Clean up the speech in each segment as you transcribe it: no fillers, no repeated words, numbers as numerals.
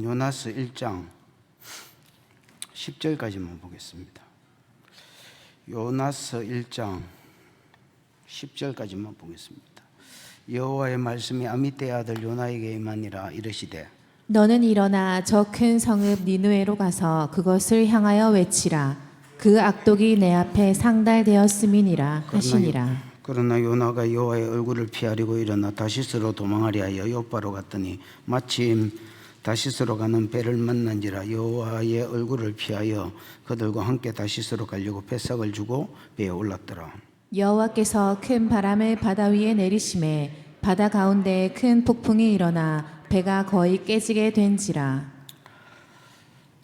요나서 1장 10절까지만 보겠습니다. 요나서 1장 10절까지만 보겠습니다. 여호와의 말씀이 아미떼의 아들 요나에게 임하니라. 이르시되 너는 일어나 저 큰 성읍 니느웨로 가서 그것을 향하여 외치라. 그 악독이 내 앞에 상달되었음이니라 하시니라. 그러나 요나가 여호와의 얼굴을 피하려고 일어나 다시스로 도망하려 하여 요바로 갔더니 마침 다시스로 가는 배를 만난지라. 여호와의 얼굴을 피하여 그들과 함께 다시스로 가려고 패삭을 주고 배에 올랐더라. 여호와께서 큰 바람을 바다 위에 내리심에 바다 가운데에 큰 폭풍이 일어나 배가 거의 깨지게 된지라.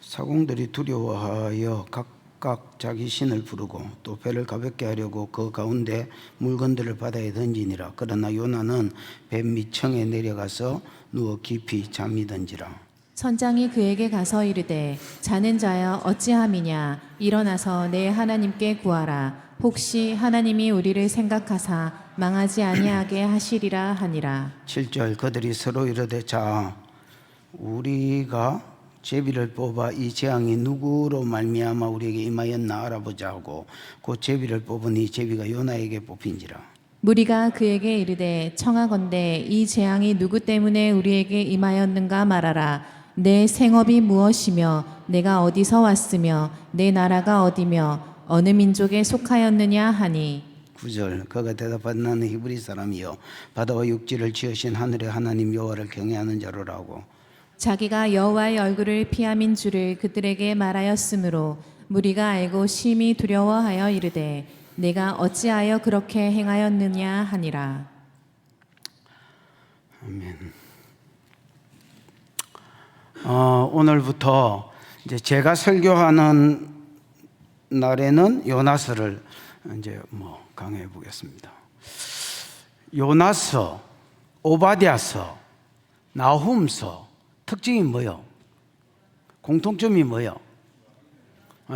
사공들이 두려워하여 각각 자기 신을 부르고 또 배를 가볍게 하려고 그 가운데 물건들을 바다에 던지니라. 그러나 요나는 배 밑층에 내려가서 누워 깊이 잠이 든지라. 선장이 그에게 가서 이르되 자는 자여 어찌함이냐. 일어나서 내 하나님께 구하라. 혹시 하나님이 우리를 생각하사 망하지 아니하게 하시리라 하니라. 7절 그들이 서로 이르되 자 우리가 제비를 뽑아 이 재앙이 누구로 말미암아 우리에게 임하였나 알아보자 하고 그 제비를 뽑으니 제비가 요나에게 뽑힌지라. 무리가 그에게 이르되 청하건대 이 재앙이 누구 때문에 우리에게 임하였는가 말하라. 내 생업이 무엇이며 내가 어디서 왔으며 내 나라가 어디며 어느 민족에 속하였느냐 하니. 9절 그가 대답하되 나는 히브리 사람이요 바다와 육지를 지으신 하늘의 하나님 여호와를 경외하는 자로라고. 자기가 여호와의 얼굴을 피함인 줄을 그들에게 말하였으므로 무리가 알고 심히 두려워하여 이르되 내가 어찌하여 그렇게 행하였느냐 하니라. 아멘. 오늘부터 이제 제가 설교하는 날에는 요나서를 이제 강의해 보겠습니다. 요나서, 오바댜서, 나훔서 특징이 뭐요? 공통점이 뭐요?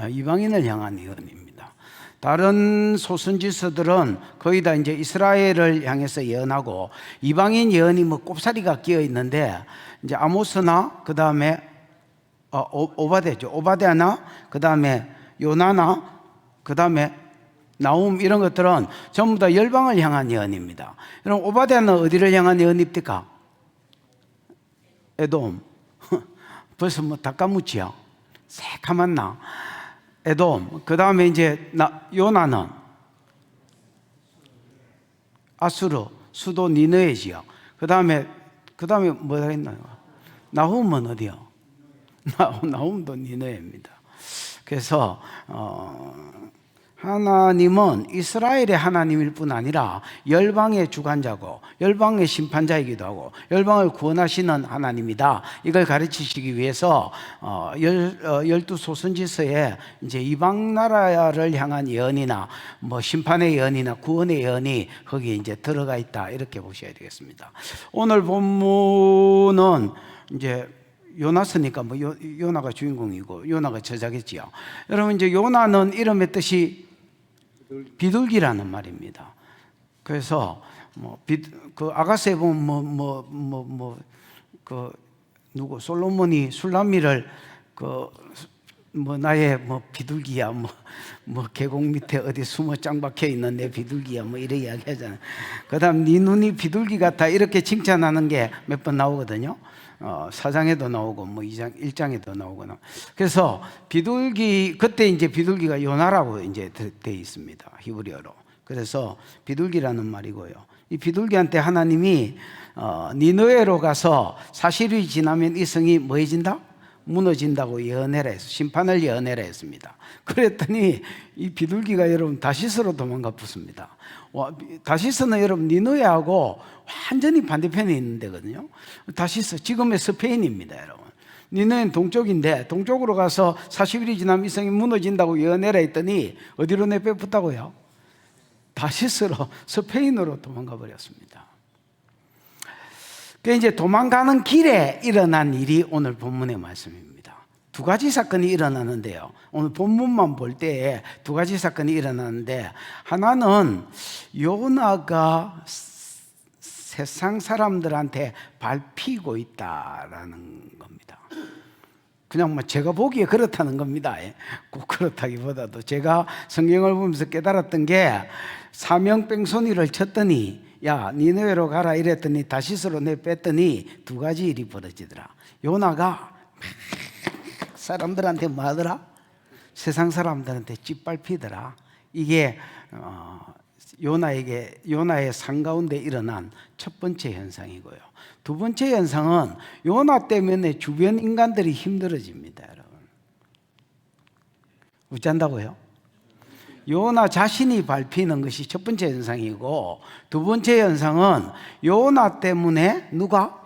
이방인을 향한 예언입니다. 다른 소선지서들은 거의 다 이제 이스라엘을 향해서 예언하고 이방인 예언이 꼽사리가 끼어 있는데 이제 아모스나 그 다음에 오바댜죠. 오바댜나 그 다음에 요나나 그 다음에 나훔 이런 것들은 전부 다 열방을 향한 예언입니다. 여러분 오바댜는 어디를 향한 예언입니까? 에돔. 벌써 다 까무치야. 새카만 나. 에돔. 그 다음에 이제 요나는 아수르 수도 니느웨 지역. 그 다음에 뭐라 했나요? 나훔은 어디요? 나훔도 니느웨입니다. 그래서 하나님은 이스라엘의 하나님일 뿐 아니라 열방의 주관자고 열방의 심판자이기도 하고 열방을 구원하시는 하나님이다. 이걸 가르치시기 위해서 12소선지서에 이제 이방 나라를 향한 예언이나 심판의 예언이나 구원의 예언이 거기에 이제 들어가 있다. 이렇게 보셔야 되겠습니다. 오늘 본문은 이제 요나서니까 요나가 주인공이고 요나가 저자겠지요. 여러분 이제 요나는 이름의 뜻이 비둘기라는 말입니다. 그래서 그 아가스에 보면 누구 솔로몬이 술람미를 나의 비둘기야 계곡 밑에 어디 숨어 짱 박혀 있는 내 비둘기야 이래 이야기하잖아요. 그다음 네 눈이 비둘기 같아 이렇게 칭찬하는 게 몇 번 나오거든요. 사장에도 나오고 2장 1장에도 나오거나. 그래서 비둘기 그때 이제 비둘기가 요나라고 이제 돼 있습니다. 히브리어로. 그래서 비둘기라는 말이고요. 이 비둘기한테 하나님이 니느웨로 가서 40일이 지나면 이 성이 뭐해진다? 무너진다고 예언해라 해서 심판을 예언해라 했습니다. 그랬더니 이 비둘기가 여러분 다시스로 도망가 붙습니다. 다시스는 여러분 니느웨하고 완전히 반대편에 있는 데거든요. 다시스 지금의 스페인입니다. 여러분 니느웨는 동쪽인데 동쪽으로 가서 40일이 지나면 이 성이 무너진다고 예언해라 했더니 어디로 내빼붙다고요? 다시스로 스페인으로 도망가 버렸습니다. 이제 도망가는 길에 일어난 일이 오늘 본문의 말씀입니다. 두 가지 사건이 일어나는데요. 오늘 본문만 볼 때에 두 가지 사건이 일어나는데 하나는 요나가 세상 사람들한테 밟히고 있다라는 겁니다. 그냥 뭐 제가 보기에 그렇다는 겁니다. 꼭 그렇다기보다도 제가 성경을 보면서 깨달았던 게 사명뺑소니를 쳤더니 야 니느웨로 가라 이랬더니 다시스로 내뺐더니 두 가지 일이 벌어지더라. 요나가 사람들한테 뭐 하더라? 세상 사람들한테 짓밟히더라. 이게 요나의 상 가운데 일어난 첫 번째 현상이고요. 두 번째 현상은 요나 때문에 주변 인간들이 힘들어집니다, 여러분. 어쩐다고요? 요나 자신이 밟히는 것이 첫 번째 현상이고, 두 번째 현상은 요나 때문에 누가?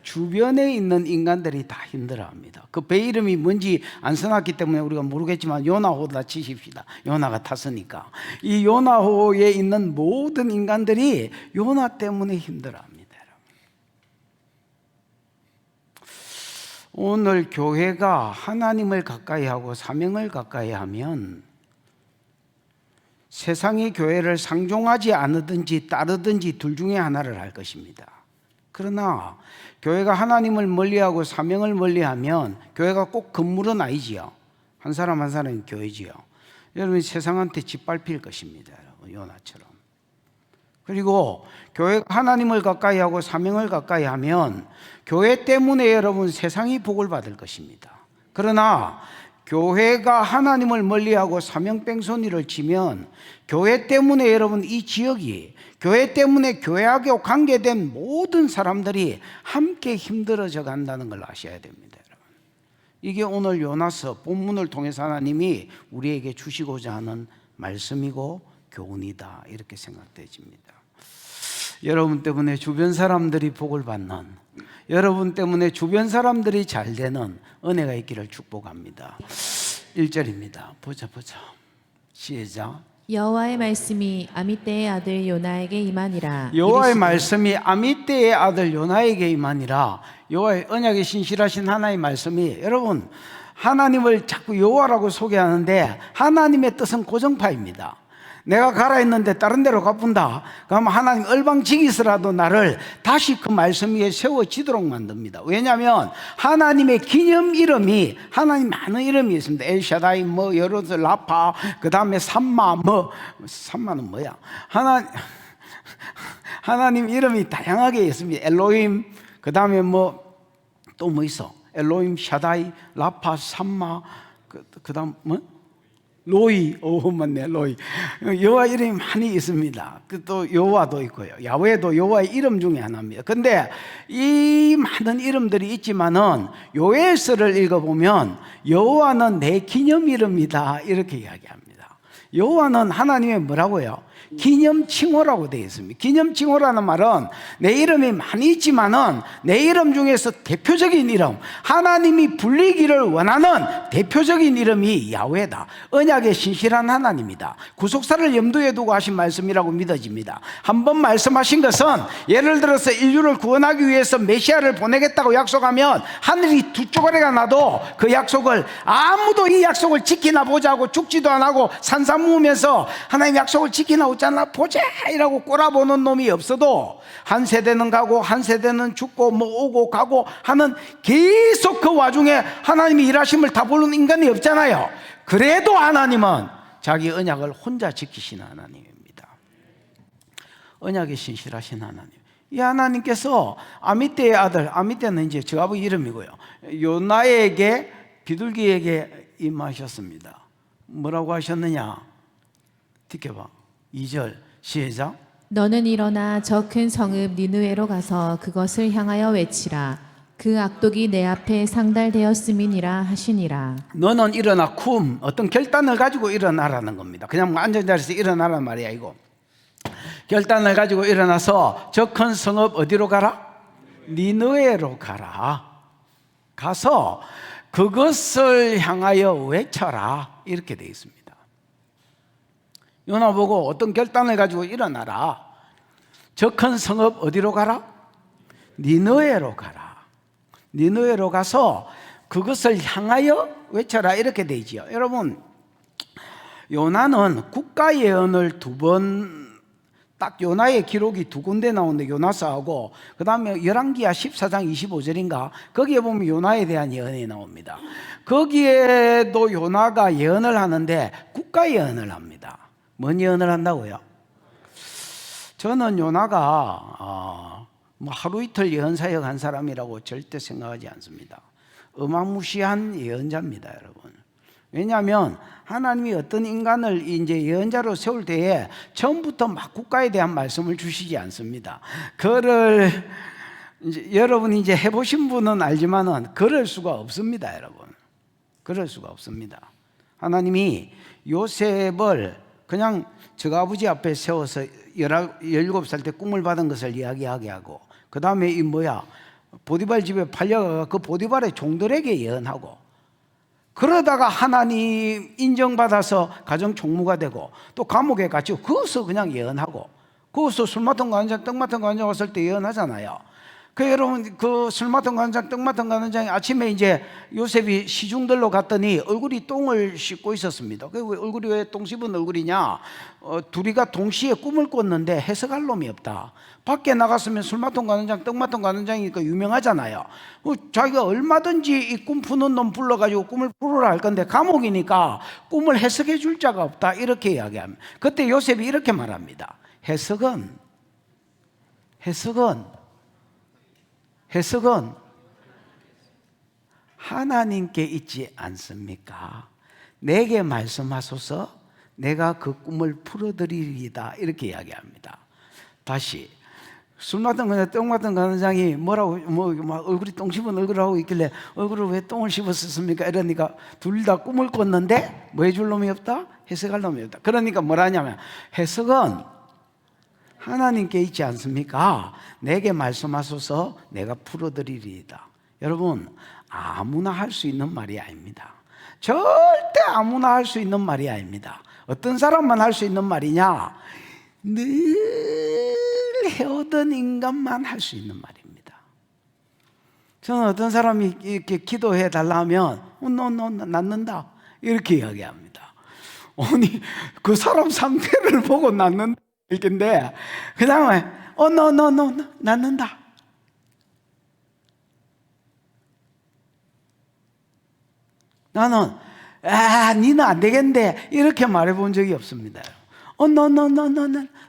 주변에 있는 인간들이 다 힘들어합니다. 그 배 이름이 뭔지 안 써놨기 때문에 우리가 모르겠지만 요나호다 치십시다. 요나가 탔으니까. 이 요나호에 있는 모든 인간들이 요나 때문에 힘들어합니다. 오늘 교회가 하나님을 가까이 하고 사명을 가까이 하면 세상이 교회를 상종하지 않으든지 따르든지 둘 중에 하나를 할 것입니다. 그러나 교회가 하나님을 멀리하고 사명을 멀리하면 교회가 꼭 건물은 아니지요. 한 사람 한 사람이 교회지요. 여러분 세상한테 짓밟힐 것입니다. 여러분 요나처럼. 그리고 교회가 하나님을 가까이 하고 사명을 가까이 하면 교회 때문에 여러분 세상이 복을 받을 것입니다. 그러나 교회가 하나님을 멀리하고 사명뺑소니를 치면 교회 때문에 여러분 이 지역이 교회 때문에 교회하고 관계된 모든 사람들이 함께 힘들어져 간다는 걸 아셔야 됩니다, 여러분. 이게 오늘 요나서 본문을 통해서 하나님이 우리에게 주시고자 하는 말씀이고 교훈이다 이렇게 생각되집니다. 여러분 때문에 주변 사람들이 복을 받는, 여러분 때문에 주변 사람들이 잘 되는 은혜가 있기를 축복합니다. 1절입니다. 보자. 시작. 여호와의 말씀이 아미떼의 아들 요나에게 임하니라. 여호와의 이르시되 말씀이 아미떼의 아들 요나에게 임하니라. 여호와의 언약에 신실하신 하나님의 말씀이, 여러분 하나님을 자꾸 여호와라고 소개하는데 하나님의 뜻은 고정파입니다. 내가 가라 했는데 다른 데로 가뿐다. 그러면 하나님 얼방지기서라도 나를 다시 그 말씀 위에 세워지도록 만듭니다. 왜냐하면 하나님의 기념 이름이, 하나님 많은 이름이 있습니다. 엘샤다이 뭐 여러들 라파, 그 다음에 삼마 뭐, 삼마는 뭐야? 하나님 이름이 다양하게 있습니다. 엘로힘, 그 다음에 뭐 또 뭐 있어? 엘로힘, 샤다이, 라파, 삼마, 그 다음 뭐? 로이, 맞네, 로이. 여호와 이름이 많이 있습니다. 또 여호와도 있고요. 야훼도 여호와의 이름 중에 하나입니다. 근데 이 많은 이름들이 있지만은 요엘서를 읽어보면 여호와는 내 기념 이름이다 이렇게 이야기합니다. 여호와는 하나님의 뭐라고요? 기념 칭호라고 되어 있습니다. 기념 칭호라는 말은 내 이름이 많이 있지만은 내 이름 중에서 대표적인 이름, 하나님이 불리기를 원하는 대표적인 이름이 야훼다. 언약의 신실한 하나님이다. 구속사를 염두에 두고 하신 말씀이라고 믿어집니다. 한번 말씀하신 것은 예를 들어서 인류를 구원하기 위해서 메시아를 보내겠다고 약속하면 하늘이 두 쪼가리가 나도 그 약속을, 아무도 이 약속을 지키나 보자고 죽지도 안 하고 산삼무면서 하나님 약속을 지키나 보잖아 보자 이라고 꼬라보는 놈이 없어도 한 세대는 가고 한 세대는 죽고 뭐 오고 가고 하는, 계속 그 와중에 하나님이 일하심을 다 보는 인간이 없잖아요. 그래도 하나님은 자기 언약을 혼자 지키시는 하나님입니다. 언약에 신실하신 하나님. 이 하나님께서 아미떼의 아들, 아미떼는 이제 저 아버지 이름이고요, 요나에게, 비둘기에게 임하셨습니다. 뭐라고 하셨느냐? 지켜봐. 2절 시작. 너는 일어나 저 큰 성읍 니느웨로 가서 그것을 향하여 외치라. 그 악독이 내 앞에 상달되었음이니라 하시니라. 너는 일어나, 어떤 결단을 가지고 일어나라는 겁니다. 그냥 뭐 앉은 자리에서 일어나라는 말이야. 이거 결단을 가지고 일어나서 저 큰 성읍 어디로 가라? 니느웨로 가라. 가서 그것을 향하여 외쳐라 이렇게 되어 있습니다. 요나 보고 어떤 결단을 가지고 일어나라. 저 큰 성읍 어디로 가라? 니느웨로 가라. 니느웨로 가서 그것을 향하여 외쳐라 이렇게 되지요. 여러분, 요나는 국가 예언을 두 번 딱 요나의 기록이 두 군데 나오는데 요나서하고 그 다음에 열왕기하 14장 25절인가 거기에 보면 요나에 대한 예언이 나옵니다. 거기에도 요나가 예언을 하는데 국가 예언을 합니다. 뭔 예언을 한다고요? 저는 요나가 뭐 하루 이틀 예언 사역한 사람이라고 절대 생각하지 않습니다. 어마무시한 예언자입니다, 여러분. 왜냐하면 하나님이 어떤 인간을 이제 예언자로 세울 때에 처음부터 막 국가에 대한 말씀을 주시지 않습니다. 그를 이제 여러분이 이제 해보신 분은 알지만은 그럴 수가 없습니다, 여러분. 그럴 수가 없습니다. 하나님이 요셉을 그냥 저 아버지 앞에 세워서 17살 때 꿈을 받은 것을 이야기하게 하고 그 다음에 이 보디발 집에 팔려가 그 보디발의 종들에게 예언하고 그러다가 하나님 인정받아서 가정 총무가 되고 또 감옥에 갇히고 거기서 그냥 예언하고 거기서 술 맡은 관장 떡 맡은 관장 왔을 때 예언하잖아요. 그 여러분 그 술 맡은 관장 떡 맡은 관장이 아침에 이제 요셉이 시중들로 갔더니 얼굴이 똥을 씻고 있었습니다. 그 얼굴이 왜 똥 씹은 얼굴이냐? 둘이가 동시에 꿈을 꿨는데 해석할 놈이 없다. 밖에 나갔으면 술 맡은 관장 떡 맡은 관장이니까 유명하잖아요. 자기가 얼마든지 이 꿈 푸는 놈 불러가지고 꿈을 풀으라 할 건데 감옥이니까 꿈을 해석해 줄 자가 없다 이렇게 이야기합니다. 그때 요셉이 이렇게 말합니다. 해석은 하나님께 있지 않습니까? 내게 말씀하소서 내가 그 꿈을 풀어드리리이다 이렇게 이야기합니다. 다시 술 맡은 관장 똥 맡은 관장이 뭐라고 막 얼굴이 똥 씹은 얼굴을 하고 있길래 얼굴을 왜 똥을 씹었습니까? 이러니까 둘 다 꿈을 꿨는데 뭐 해줄 놈이 없다? 해석할 놈이 없다. 그러니까 뭐라냐면 해석은 하나님께 있지 않습니까? 내게 말씀하소서 내가 풀어드리리이다. 여러분 아무나 할 수 있는 말이 아닙니다. 절대 아무나 할 수 있는 말이 아닙니다. 어떤 사람만 할 수 있는 말이냐? 늘 해오던 인간만 할 수 있는 말입니다. 저는 어떤 사람이 이렇게 기도해 달라 하면 너 낫는다 이렇게 이야기합니다. 아니 그 사람 상태를 보고 낫는다 이건데 그 다음에 너 낫는다. 나는 니는 안 되겠는데 이렇게 말해본 적이 없습니다. 너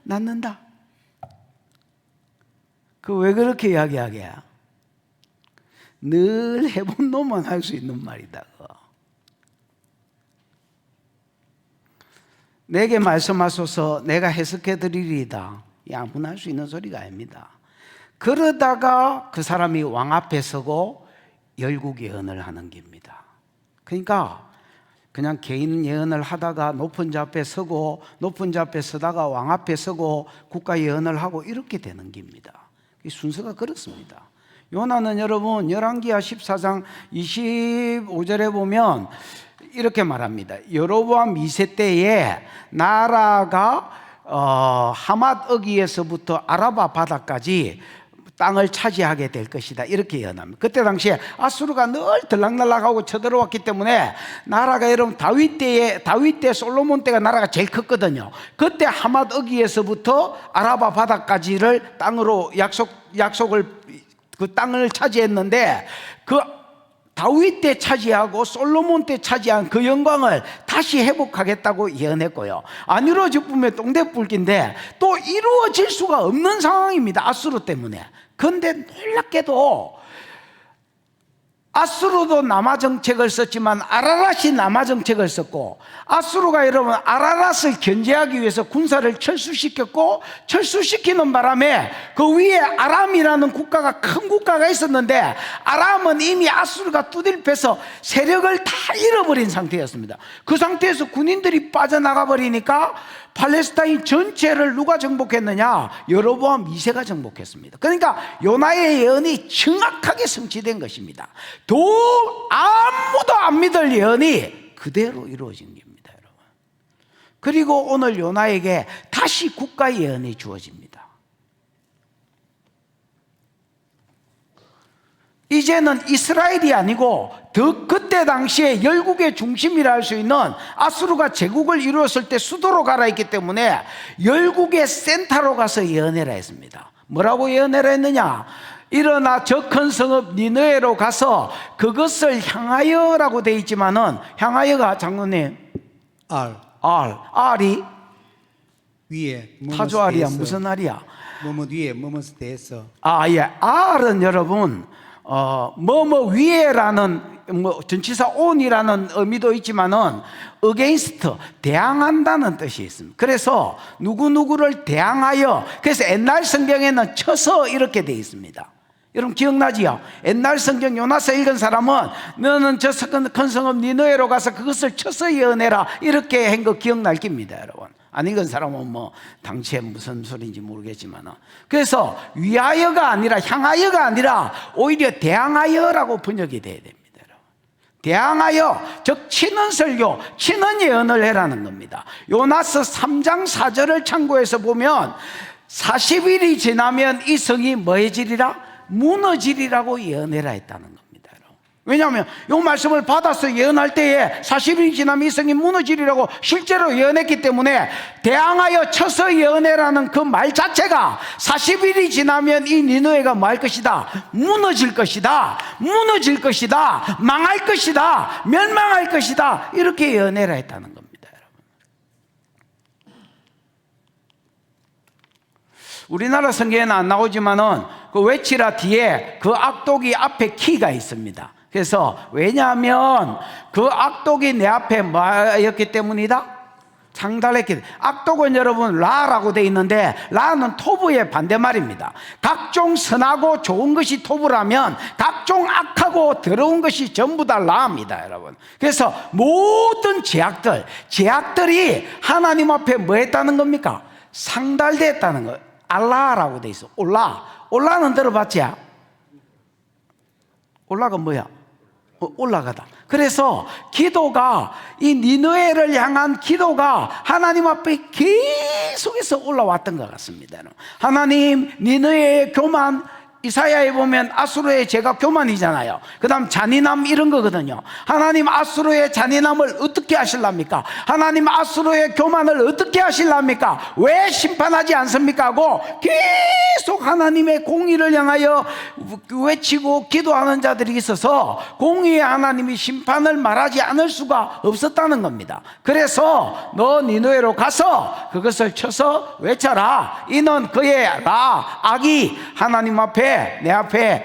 낫는다. 그 왜 그렇게 이야기하게? 늘 해본 놈만 할 수 있는 말이다. 내게 말씀하소서 내가 해석해 드리리이다. 아무나 할 수 있는 소리가 아닙니다. 그러다가 그 사람이 왕 앞에 서고 열국 예언을 하는 겁니다. 그러니까 그냥 개인 예언을 하다가 높은 자 앞에 서고 높은 자 앞에 서다가 왕 앞에 서고 국가 예언을 하고 이렇게 되는 겁니다. 이 순서가 그렇습니다. 요나는 여러분 열왕기하 14장 25절에 보면 이렇게 말합니다. 여로보암 2세 때에 나라가 하맛 어귀에서부터 아라바 바다까지 땅을 차지하게 될 것이다 이렇게 예언합니다. 그때 당시에 아수르가 늘 들락날락하고 쳐들어왔기 때문에 나라가 여러분 다윗 때 솔로몬 때가 나라가 제일 컸거든요. 그때 하맛 어귀에서부터 아라바 바다까지를 땅으로 약속을 그 땅을 차지했는데 그 다윗 때 차지하고 솔로몬 때 차지한 그 영광을 다시 회복하겠다고 예언했고요. 안 이루어졌으면 똥대뿔기인데 또 이루어질 수가 없는 상황입니다. 아수르 때문에. 그런데 놀랍게도 아수르도 남아 정책을 썼지만 아라랏이 남아 정책을 썼고 아수르가 여러분 아라랏을 견제하기 위해서 군사를 철수시켰고 철수시키는 바람에 그 위에 아람이라는 국가가 큰 국가가 있었는데 아람은 이미 아수르가 두들펴서 세력을 다 잃어버린 상태였습니다. 그 상태에서 군인들이 빠져나가 버리니까 팔레스타인 전체를 누가 정복했느냐? 여로보암 2세가 정복했습니다. 그러니까 요나의 예언이 정확하게 성취된 것입니다. 아무도 안 믿을 예언이 그대로 이루어진 겁니다, 여러분. 그리고 오늘 요나에게 다시 국가 예언이 주어집니다. 이제는 이스라엘이 아니고 더 그때 당시에 열국의 중심이라 할 수 있는 아수르가 제국을 이루었을 때 수도로 가라 했기 때문에 열국의 센터로 가서 예언해라 했습니다. 뭐라고 예언해라 했느냐? 일어나 저 큰 성읍 니느웨로 가서 그것을 향하여라고 되어 있지만은 향하여가 장로님 알이 위에 타조알이야 무슨 알이야? 뭐뭐 위에 뭐뭐에 대해서 예. 알은 여러분 뭐뭐 위에라는 뭐 전치사 on이라는 의미도 있지만은 against 대항한다는 뜻이 있습니다. 그래서 누구누구를 대항하여, 그래서 옛날 성경에는 쳐서 이렇게 되어 있습니다. 여러분 기억나지요? 옛날 성경 요나서 읽은 사람은 너는 저 큰 성읍 니느웨로 가서 그것을 쳐서 예언해라 이렇게 한 거 기억날 겁니다, 여러분. 안 읽은 사람은 뭐 당시에 무슨 소리인지 모르겠지만, 그래서 위하여가 아니라 향하여가 아니라 오히려 대항하여라고 번역이 돼야 됩니다, 여러분. 대항하여, 즉 치는 설교, 치는 예언을 해라는 겁니다. 요나서 3장 4절을 참고해서 보면 40일이 지나면 이 성이 뭐해지리라? 무너지리라고 예언해라 했다는 겁니다, 여러분. 왜냐하면 이 말씀을 받아서 예언할 때에 40일이 지나면 이 성이 무너지리라고 실제로 예언했기 때문에 대항하여 쳐서 예언해라는 그 말 자체가 40일이 지나면 이 니느웨가 뭐 할 것이다? 무너질 것이다, 무너질 것이다, 망할 것이다, 멸망할 것이다, 이렇게 예언해라 했다는 겁니다. 우리나라 성경에는 안 나오지만은 그 외치라 뒤에 그 악독이 앞에 키가 있습니다. 그래서 왜냐하면 그 악독이 내 앞에 뭐였기 때문이다? 창달했기. 악독은 여러분 라라고 돼 있는데 라는 토부의 반대말입니다. 각종 선하고 좋은 것이 토부라면 각종 악하고 더러운 것이 전부 다 라입니다, 여러분. 그래서 모든 제약들이 하나님 앞에 뭐 했다는 겁니까? 상달됐다는 거예요. 알라라고 돼 있어. 올라는 들어봤지? 올라가 뭐야? 올라가다. 그래서 기도가, 이 니느웨를 향한 기도가 하나님 앞에 계속해서 올라왔던 것 같습니다. 하나님, 니느웨의 교만, 이사야에 보면 아수르의 죄가 교만이잖아요. 그 다음 잔인함 이런 거거든요. 하나님 아수르의 잔인함을 어떻게 하실랍니까? 하나님 아수르의 교만을 어떻게 하실랍니까? 왜 심판하지 않습니까? 하고 계속 하나님의 공의를 향하여 외치고 기도하는 자들이 있어서 공의의 하나님이 심판을 말하지 않을 수가 없었다는 겁니다. 그래서 너 니느웨로 가서 그것을 쳐서 외쳐라. 이는 그의 악이 하나님 앞에 내 앞에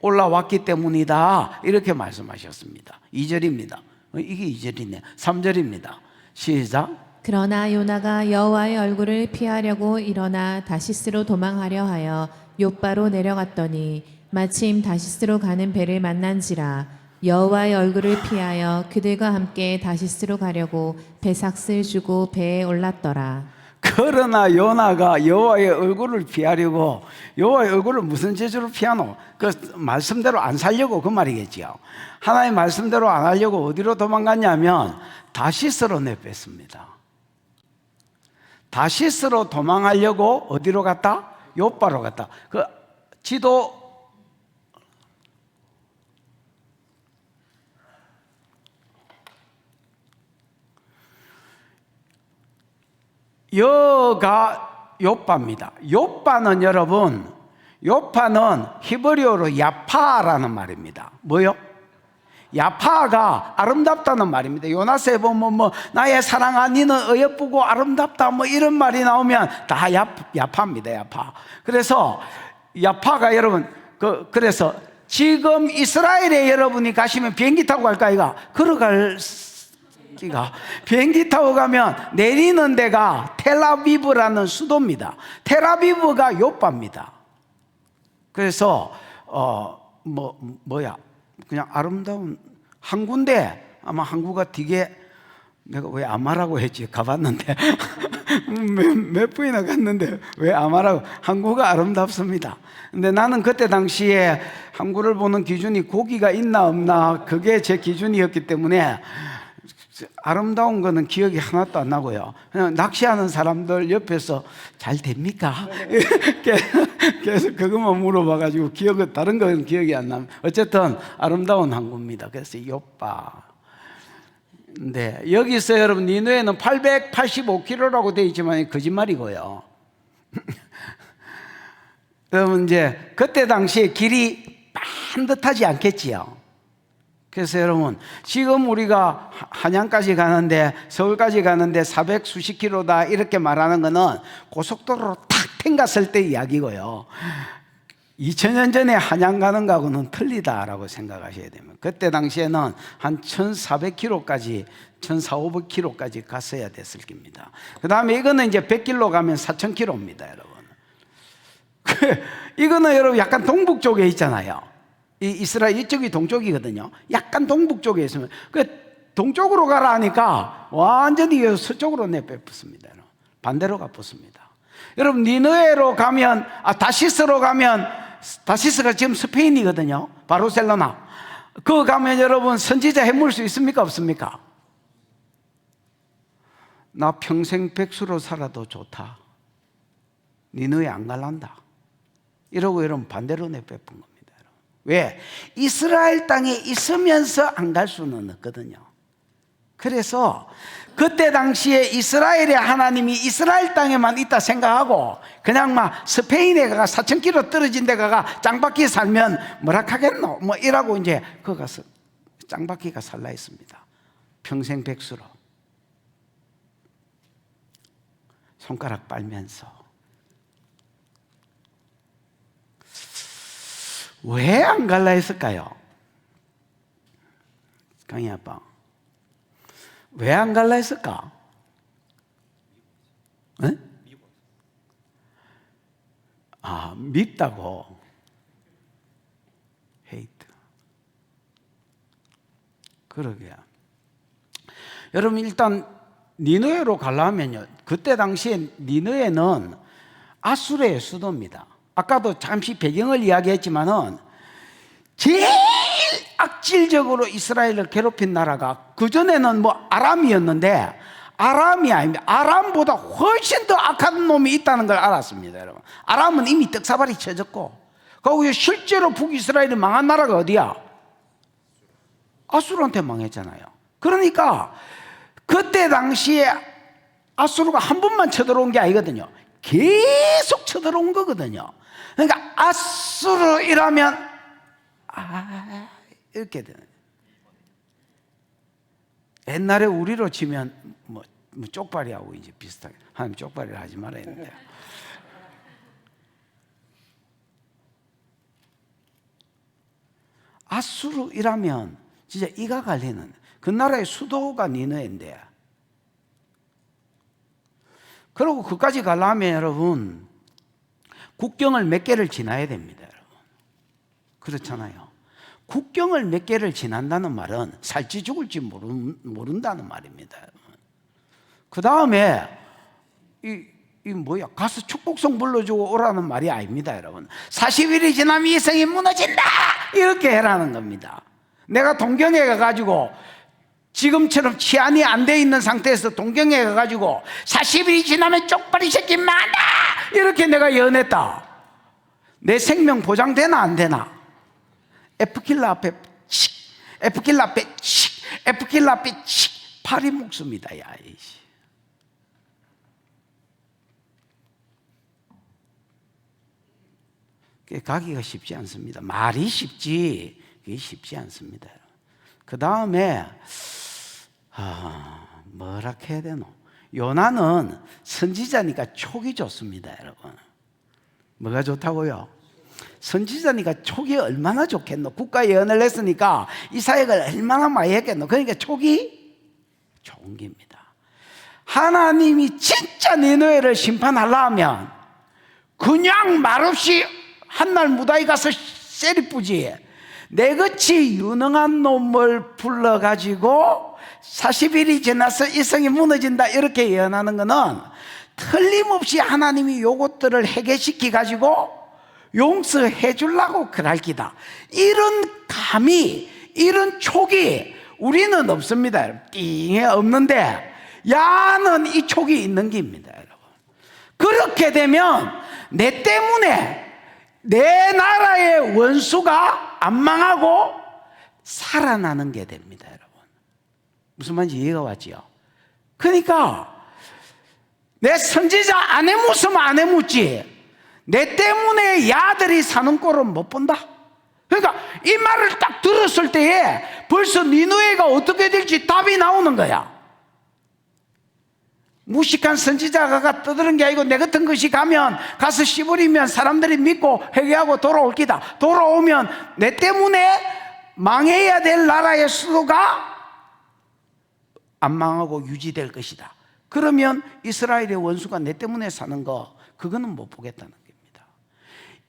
올라왔기 때문이다, 이렇게 말씀하셨습니다. 2절입니다. 이게 2절이네. 3절입니다. 시작. 그러나 요나가 여호와의 얼굴을 피하려고 일어나 다시스로 도망하려 하여 욥바로 내려갔더니 마침 다시스로 가는 배를 만난지라. 여호와의 얼굴을 피하여 그들과 함께 다시스로 가려고 배삭을 주고 배에 올랐더라. 그러나 요나가 여호와의 얼굴을 피하려고, 여호와의 얼굴을 무슨 재주로 피하노? 그 말씀대로 안 살려고 그 말이겠지요. 하나님 말씀대로 안 하려고 어디로 도망갔냐면 다시스로 내뺐습니다. 다시스로 도망하려고 어디로 갔다? 욥바로 갔다. 그 지도 여가 욥바입니다. 욥바는 여러분, 욥바는 히브리어로 야파라는 말입니다. 뭐요? 야파가 아름답다는 말입니다. 요나서에 보면 뭐 나의 사랑아 니는 어여쁘고 아름답다 뭐 이런 말이 나오면 다 야파입니다. 야파. 그래서 야파가 여러분 그래서 지금 이스라엘에 여러분이 가시면 비행기 타고 갈까 이가 걸어갈 비행기 타고 가면 내리는 데가 텔아비브라는 수도입니다. 텔아비브가 욥바입니다. 그래서 뭐야 그냥 아름다운 항구인데 아마 항구가 되게, 내가 왜 아마라고 했지? 가봤는데 몇 번이나 갔는데 왜 아마라고? 항구가 아름답습니다. 근데 나는 그때 당시에 항구를 보는 기준이 고기가 있나 없나 그게 제 기준이었기 때문에 아름다운 거는 기억이 하나도 안 나고요. 그냥 낚시하는 사람들 옆에서 잘 됩니까? 계속 그것만 물어봐가지고 다른 건 기억이 안 나면 어쨌든 아름다운 항구입니다. 그래서 요빠. 네, 여기서 여러분 니누에는 885km라고 되어 있지만 거짓말이고요. 여러분 이제 그때 당시에 길이 반듯하지 않겠지요. 그래서 여러분 지금 우리가 한양까지 가는데 서울까지 가는데 400 수십 킬로다 이렇게 말하는 거는 고속도로로 탁 탱갔을 때 이야기고요. 2000년 전에 한양 가는 거하고는 틀리다라고 생각하셔야 됩니다. 그때 당시에는 한 1400km까지 1400-1500km까지 갔어야 됐을 겁니다. 그 다음에 이거는 이제 100km 가면 4000km입니다 여러분. 이거는 여러분 약간 동북 쪽에 있잖아요. 이스라엘 이쪽이 동쪽이거든요. 약간 동북 쪽에 있으면 동쪽으로 가라 하니까 완전히 서쪽으로 내빼붙습니다. 반대로 가붙습니다. 여러분 니느웨로 가면 다시스로 가면 다시스가 지금 스페인이거든요. 바르셀로나. 그거 가면 여러분 선지자 해물 수 있습니까 없습니까? 나 평생 백수로 살아도 좋다. 니느웨 안 갈란다. 이러고 여러분 반대로 내빼뿐 겁니다. 왜? 이스라엘 땅에 있으면서 안 갈 수는 없거든요. 그래서 그때 당시에 이스라엘의 하나님이 이스라엘 땅에만 있다 생각하고 그냥 막 스페인에 가가 4000km 떨어진 데 가가 짱박히 살면 뭐라 하겠노? 뭐 이라고 이제 거 가서 짱박히가 살라 했습니다. 평생 백수로 손가락 빨면서. 왜 안 갈라 했을까요? 강희 아빠 왜 안 갈라 했을까? 네? 밉다고. 헤이트. 그러게요. 여러분 일단 니느웨로 가려면요, 그때 당시에 니느웨는 아수르의 수도입니다. 아까도 잠시 배경을 이야기했지만은 제일 악질적으로 이스라엘을 괴롭힌 나라가 그전에는 뭐 아람이었는데 아람이 아닙니다. 아람보다 훨씬 더 악한 놈이 있다는 걸 알았습니다, 여러분. 아람은 이미 떡사발이 쳐졌고, 거기에 실제로 북이스라엘이 망한 나라가 어디야? 아수르한테 망했잖아요. 그러니까 그때 당시에 아수르가 한 번만 쳐들어온 게 아니거든요. 계속 쳐들어온 거거든요. 그러니까 아수르이라면 이렇게 되는. 옛날에 우리로 치면 뭐 쪽발이하고 이제 비슷하게, 하나님 쪽발이라 하지 말아야 했는데, 아수르이라면 진짜 이가 갈리는, 그 나라의 수도가 니느웨인데, 그리고 그까지 가려면 여러분 국경을 몇 개를 지나야 됩니다, 여러분. 그렇잖아요. 국경을 몇 개를 지난다는 말은 살지 죽을지 모른다는 말입니다, 여러분. 그 다음에 가서 축복성 불러주고 오라는 말이 아닙니다, 여러분. 40일이 지나면 이 성이 무너진다 이렇게 해라는 겁니다. 내가 동경에 가가지고 지금처럼 치안이 안 돼 있는 상태에서 동경에 가가지고 40일이 지나면 쪽발이 새끼 많아 이렇게 내가 예언했다. 내 생명 보장되나 안 되나? F킬러 앞에 칙, F킬러 앞에 칙, F킬러 앞에 칙, 팔이 목숨이다. 야, 이씨. 가기가 쉽지 않습니다. 말이 쉽지 그게 쉽지 않습니다. 그 다음에 뭐라 해야 되노? 요나는 선지자니까 촉이 좋습니다, 여러분. 뭐가 좋다고요? 선지자니까 촉이 얼마나 좋겠노? 국가 예언을 했으니까 이 사역을 얼마나 많이 했겠노? 그러니까 촉이 좋은 겁니다. 하나님이 진짜 니느웨를 심판하려면 그냥 말없이 한날 무다이 가서 세리뿌지 내같이 유능한 놈을 불러가지고 40일이 지나서 이 성이 무너진다 이렇게 예언하는 것은 틀림없이 하나님이 요것들을 해결시키 가지고 용서해 주려고 그럴 기다. 이런 감이, 이런 촉이 우리는 없습니다, 여러분. 띵해 없는데 야는 이 촉이 있는 겁니다, 여러분. 그렇게 되면 내 때문에 내 나라의 원수가 안 망하고 살아나는 게 됩니다, 여러분. 무슨 말인지 이해가 왔지요? 그러니까 내 선지자 안 해묻으면 안 해묻지 내 때문에 야들이 사는 꼴은 못 본다. 그러니까 이 말을 딱 들었을 때에 벌써 니느웨가 어떻게 될지 답이 나오는 거야. 무식한 선지자가 떠드는 게 아니고 내 같은 것이 가면 가서 씨부리면 사람들이 믿고 회개하고 돌아올 기다. 돌아오면 내 때문에 망해야 될 나라의 수도가 안 망하고 유지될 것이다. 그러면 이스라엘의 원수가 내 때문에 사는 거 그거는 못 보겠다는 겁니다.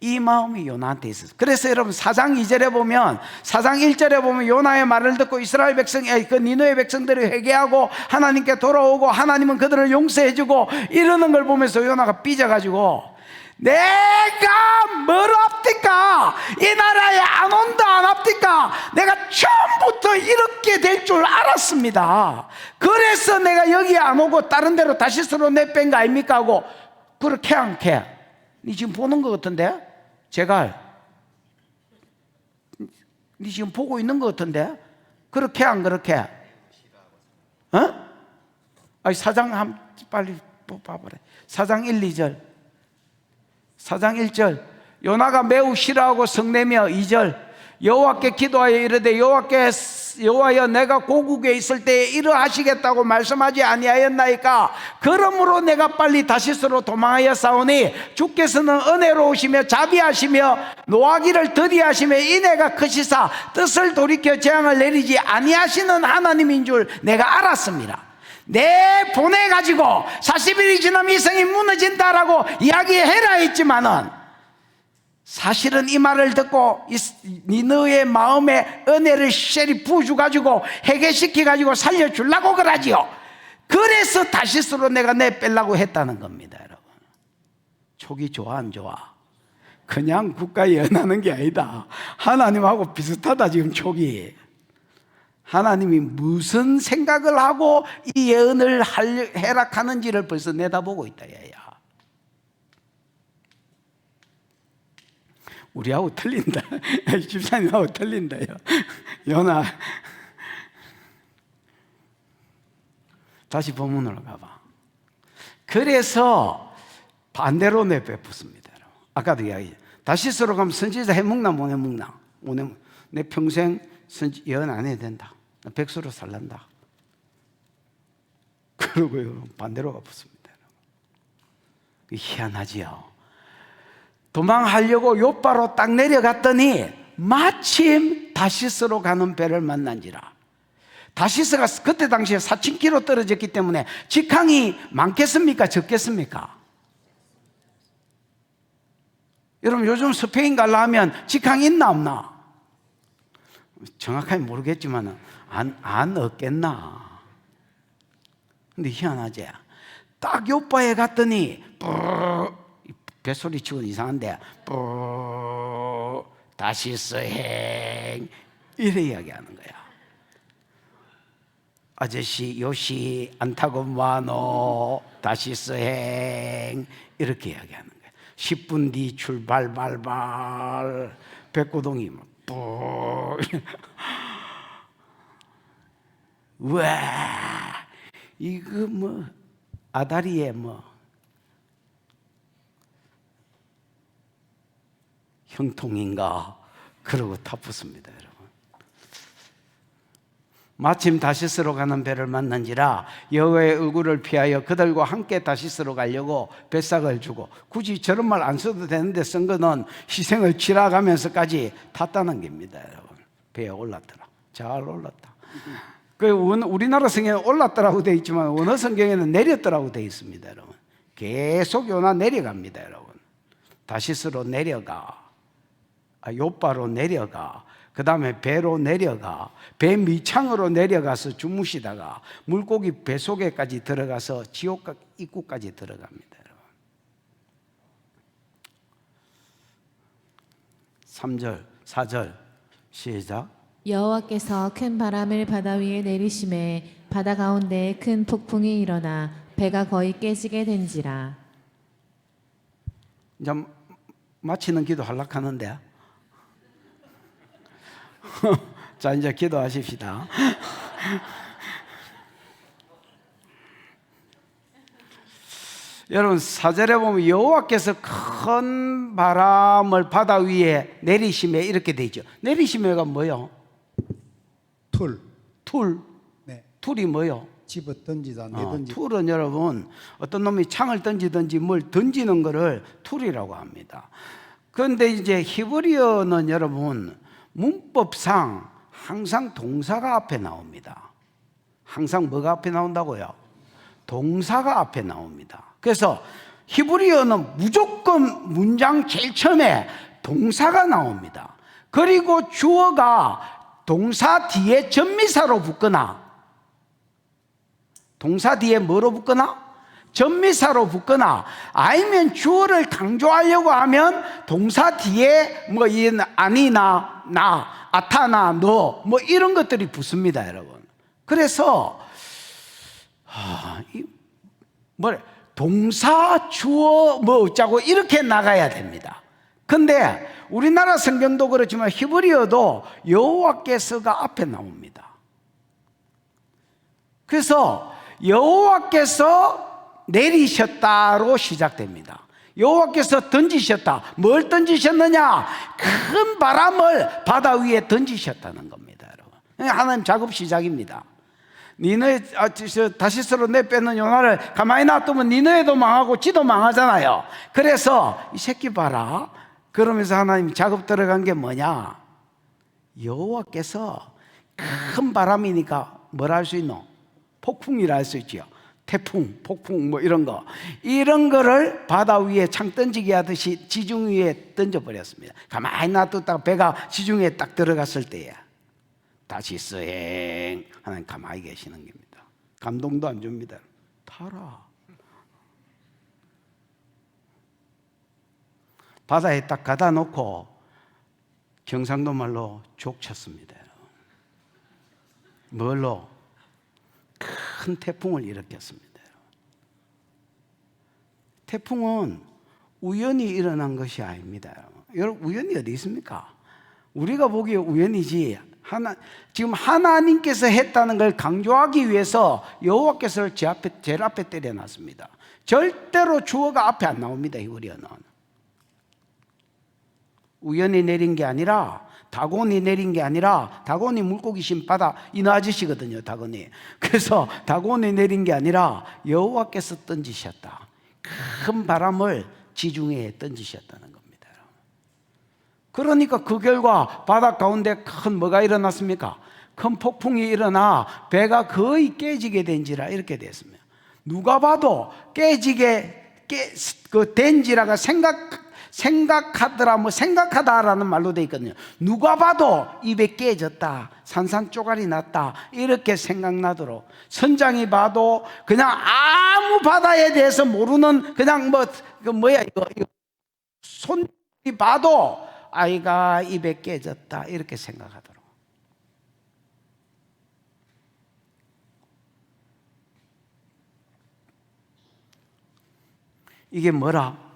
이 마음이 요나한테 있었어요. 그래서 여러분 4장 2절에 보면 4장 1절에 보면 요나의 말을 듣고 이스라엘 백성이 그 니느웨 백성들이 회개하고 하나님께 돌아오고 하나님은 그들을 용서해 주고 이러는 걸 보면서 요나가 삐져가지고 내가 뭘 합니까? 이 나라에 안 온다 안 합니까? 내가 처음부터 이렇게 될 줄 알았습니다. 그래서 내가 여기 안 오고 다른 데로 다시스로 내뺀 거 아닙니까? 하고 그렇게 않게 니 지금 보는 거 같은데? 제갈 니 지금 보고 있는 거 같은데? 그렇게 안 그렇게? 어? 아니 4장 빨리 봐보래. 4장 1, 2절 4장 1절 요나가 매우 싫어하고 성내며 2절 여호와께 기도하여 이르되 여호와여 내가 고국에 있을 때에 이러하시겠다고 말씀하지 아니하였나이까. 그러므로 내가 빨리 다시스로 도망하여 싸우니 주께서는 은혜로우시며 자비하시며 노하기를 더디하시며 인애가 크시사 뜻을 돌이켜 재앙을 내리지 아니하시는 하나님인 줄 내가 알았습니다. 내 보내가지고 40일이 지나면 이 성이 무너진다라고 이야기해라 했지만은 사실은 이 말을 듣고 니느의 마음에 은혜를 쉐리 부어주가지고 해결시켜가지고 살려주려고 그러지요. 그래서 다시스로 내가 내빼려고 했다는 겁니다, 여러분. 촉이 좋아 안 좋아? 그냥 국가에 연하는 게 아니다. 하나님하고 비슷하다 지금 촉이. 하나님이 무슨 생각을 하고 이 예언을 해락하는지를 벌써 내다보고 있다 야야. 우리하고 틀린다. 집사님하고 틀린다요. 요나 다시 본문으로 가봐. 그래서 반대로 내뱉습니다. 아까도 이야기. 다시스로 가면 선지자 해먹나 못 해먹나? 내 평생 예언 안 해야 된다. 백수로 살란다. 그러고요 반대로 가봤습니다. 희한하지요. 도망하려고 요바로 딱 내려갔더니 마침 다시스로 가는 배를 만난지라. 다시스가 그때 당시에 4,000km 떨어졌기 때문에 직항이 많겠습니까? 적겠습니까? 여러분 요즘 스페인 가려면 직항이 있나 없나? 정확하게 모르겠지만 안 얻겠나? 근데 희한하지? 딱 요바에 갔더니 뱃소리 치고는 이상한데 다시스 행 이래 이야기하는 거야. 아저씨 요시 안 타고 마노 다시스 행 이렇게 이야기하는 거야. 10분 뒤 출발 발발 백고동이 우와 이거 뭐 아다리에 뭐 형통인가 그러고 타붙습니다. 여러분 마침 다시스로 가는 배를 만난지라 여호와의 얼굴을 피하여 그들과 함께 다시스로 가려고 뱃삭을 주고 굳이 저런 말 안 써도 되는데 쓴 거는 희생을 치러가면서까지 탔다는 겁니다. 여러분 배에 올랐더라. 잘 올랐다. 우리나라 성경에는 올랐더라고 되어 있지만 어느 성경에는 내렸더라고 되어 있습니다. 여러분 계속 요나 내려갑니다. 여러분 다시스로 내려가 요바로 내려가 그 다음에 배로 내려가 배 밑창으로 내려가서 주무시다가 물고기 배 속에까지 들어가서 지옥 입구까지 들어갑니다. 여러분. 3절 4절 시작 여호와께서 큰 바람을 바다 위에 내리심에 바다 가운데 큰 폭풍이 일어나 배가 거의 깨지게 된지라. 이제 마치는 기도 하려고 하는데 자 이제 기도하십시다. 여러분 4절에 보면 여호와께서 큰 바람을 바다 위에 내리심에 이렇게 되죠. 내리심에가 뭐요? 툴. 툴이 뭐요? 집어 던지다 내던지. 툴은 여러분 어떤 놈이 창을 던지든지 뭘 던지는 거를 툴이라고 합니다. 그런데 이제 히브리어는 여러분 문법상 항상 동사가 앞에 나옵니다. 항상 뭐가 앞에 나온다고요? 동사가 앞에 나옵니다. 그래서 히브리어는 무조건 문장 제일 처음에 동사가 나옵니다. 그리고 주어가 동사 뒤에 전미사로 붙거나 동사 뒤에 뭐로 붙거나 전미사로 붙거나 아니면 주어를 강조하려고 하면 동사 뒤에 뭐 아니나 나 아타나 너 뭐 이런 것들이 붙습니다, 여러분. 그래서 동사 주어 뭐 어쩌고 이렇게 나가야 됩니다. 근데 우리나라 성경도 그렇지만 히브리어도 여호와께서가 앞에 나옵니다. 그래서 여호와께서 내리셨다로 시작됩니다. 여호와께서 던지셨다. 뭘 던지셨느냐? 큰 바람을 바다 위에 던지셨다는 겁니다, 여러분. 하나님 작업 시작입니다. 니네 다시스로 내빼는 요나를 가만히 놔두면 니네도 망하고 지도 망하잖아요. 그래서 이 새끼 봐라. 그러면서 하나님 작업 들어간 게 뭐냐? 여호와께서 큰 바람이니까 뭘 할 수 있노? 폭풍이라 할 수 있죠. 태풍, 폭풍 뭐 이런 거. 이런 거를 바다 위에 창 던지기 하듯이 지중 위에 던져버렸습니다. 가만히 놔뒀다가 배가 지중해에 딱 들어갔을 때야 다시 스행 하나님 가만히 계시는 겁니다. 감동도 안 줍니다. 타라. 바다에 딱 가다 놓고 경상도 말로 족쳤습니다. 뭘로? 큰 태풍을 일으켰습니다. 태풍은 우연히 일어난 것이 아닙니다. 여러분 우연이 어디 있습니까? 우리가 보기에 우연이지 지금 하나님께서 했다는 걸 강조하기 위해서 여호와께서 제일 앞에 때려놨습니다. 절대로 주어가 앞에 안 나옵니다. 히브리어는 우연히 내린 게 아니라 다곤이 내린 게 아니라 다곤이 물고기 신 바다 이너 아저씨거든요. 다곤이. 그래서 다곤이 내린 게 아니라 여호와께서 던지셨다. 큰 바람을 지중해에 던지셨다는 겁니다. 그러니까 그 결과 바다 가운데 큰 뭐가 일어났습니까? 큰 폭풍이 일어나 배가 거의 깨지게 된지라 이렇게 됐습니다. 누가 봐도 된지라가 생각하더라 뭐 생각하다라는 말로 돼 있거든요. 누가 봐도 입에 깨졌다, 산산조각이 났다 이렇게 생각나도록 선장이 봐도 그냥 아무 바다에 대해서 모르는 그냥 이거 손이 봐도 아이가 입에 깨졌다 이렇게 생각하도록. 이게 뭐라?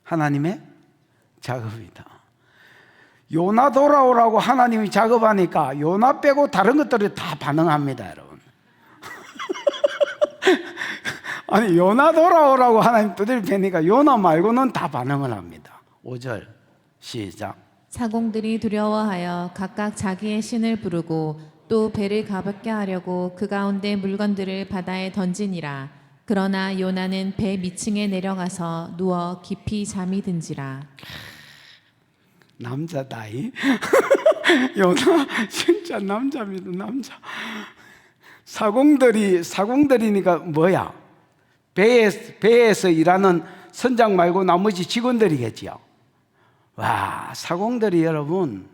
하나님의 작업이다. 요나 돌아오라고 하나님이 작업하니까 요나 빼고 다른 것들이 다 반응합니다, 여러분. 아니 요나 돌아오라고 하나님 두드려 패니까 요나 말고는 다 반응을 합니다. 5절 시작. 사공들이 두려워하여 각각 자기의 신을 부르고 또 배를 가볍게 하려고 그 가운데 물건들을 바다에 던지니라. 그러나 요나는 배 밑층에 내려가서 누워 깊이 잠이 든지라. 남자다이. 요나 진짜 남자입니다. 남자. 사공들이니까 뭐야? 배에서 일하는 선장 말고 나머지 직원들이겠지요. 와, 사공들이 여러분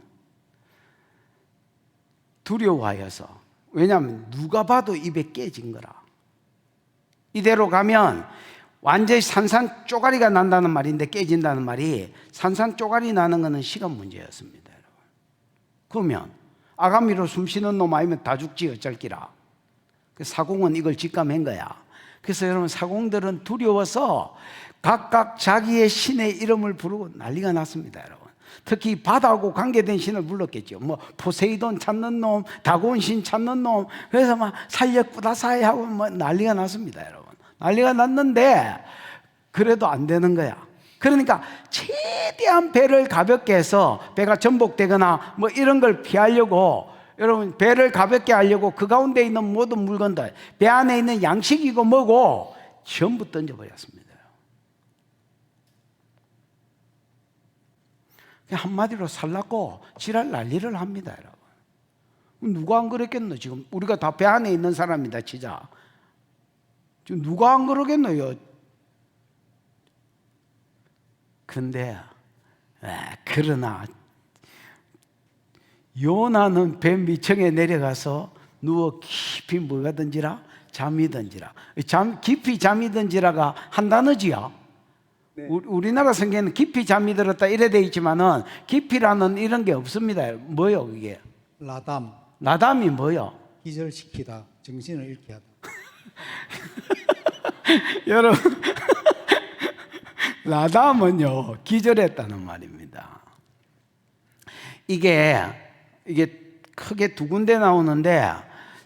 두려워하여서. 왜냐하면 누가 봐도 입에 깨진 거라. 이대로 가면 완전히 산산쪼가리가 난다는 말인데 깨진다는 말이 산산쪼가리 나는 것은 시간 문제였습니다, 여러분. 그러면 아가미로 숨 쉬는 놈 아니면 다 죽지 어쩔기라. 그 사공은 이걸 직감한 거야. 그래서 여러분, 사공들은 두려워서 각각 자기의 신의 이름을 부르고 난리가 났습니다, 여러분. 특히 바다하고 관계된 신을 불렀겠죠. 뭐 포세이돈 찾는 놈, 다곤 신 찾는 놈. 그래서 막 살려 꾸다사이 하고 뭐 난리가 났습니다, 여러분. 난리가 났는데 그래도 안 되는 거야. 그러니까 최대한 배를 가볍게 해서 배가 전복되거나 뭐 이런 걸 피하려고, 여러분, 배를 가볍게 하려고 그 가운데 있는 모든 물건들, 배 안에 있는 양식이고 뭐고 전부 던져버렸습니다. 한마디로 살랐고 지랄 난리를 합니다, 여러분. 누가 안 그랬겠노? 지금 우리가 다 배 안에 있는 사람이다 치자. 지금 누가 안 그러겠노요? 근데 그러나 요나는 배 밑층에 내려가서 누워 깊이 뭐가 든지라? 잠이 든지라. 깊이 잠이 든지라가 한 단어지요. 네. 우리나라 성경에는 깊이 잠이 들었다 이래 돼 있지만은 깊이라는 이런 게 없습니다. 뭐요 그게? 라담. 라담이 뭐요? 기절시키다, 정신을 잃게 하다. 여러분, 라담은요 기절했다는 말입니다. 이게 크게 두 군데 나오는데,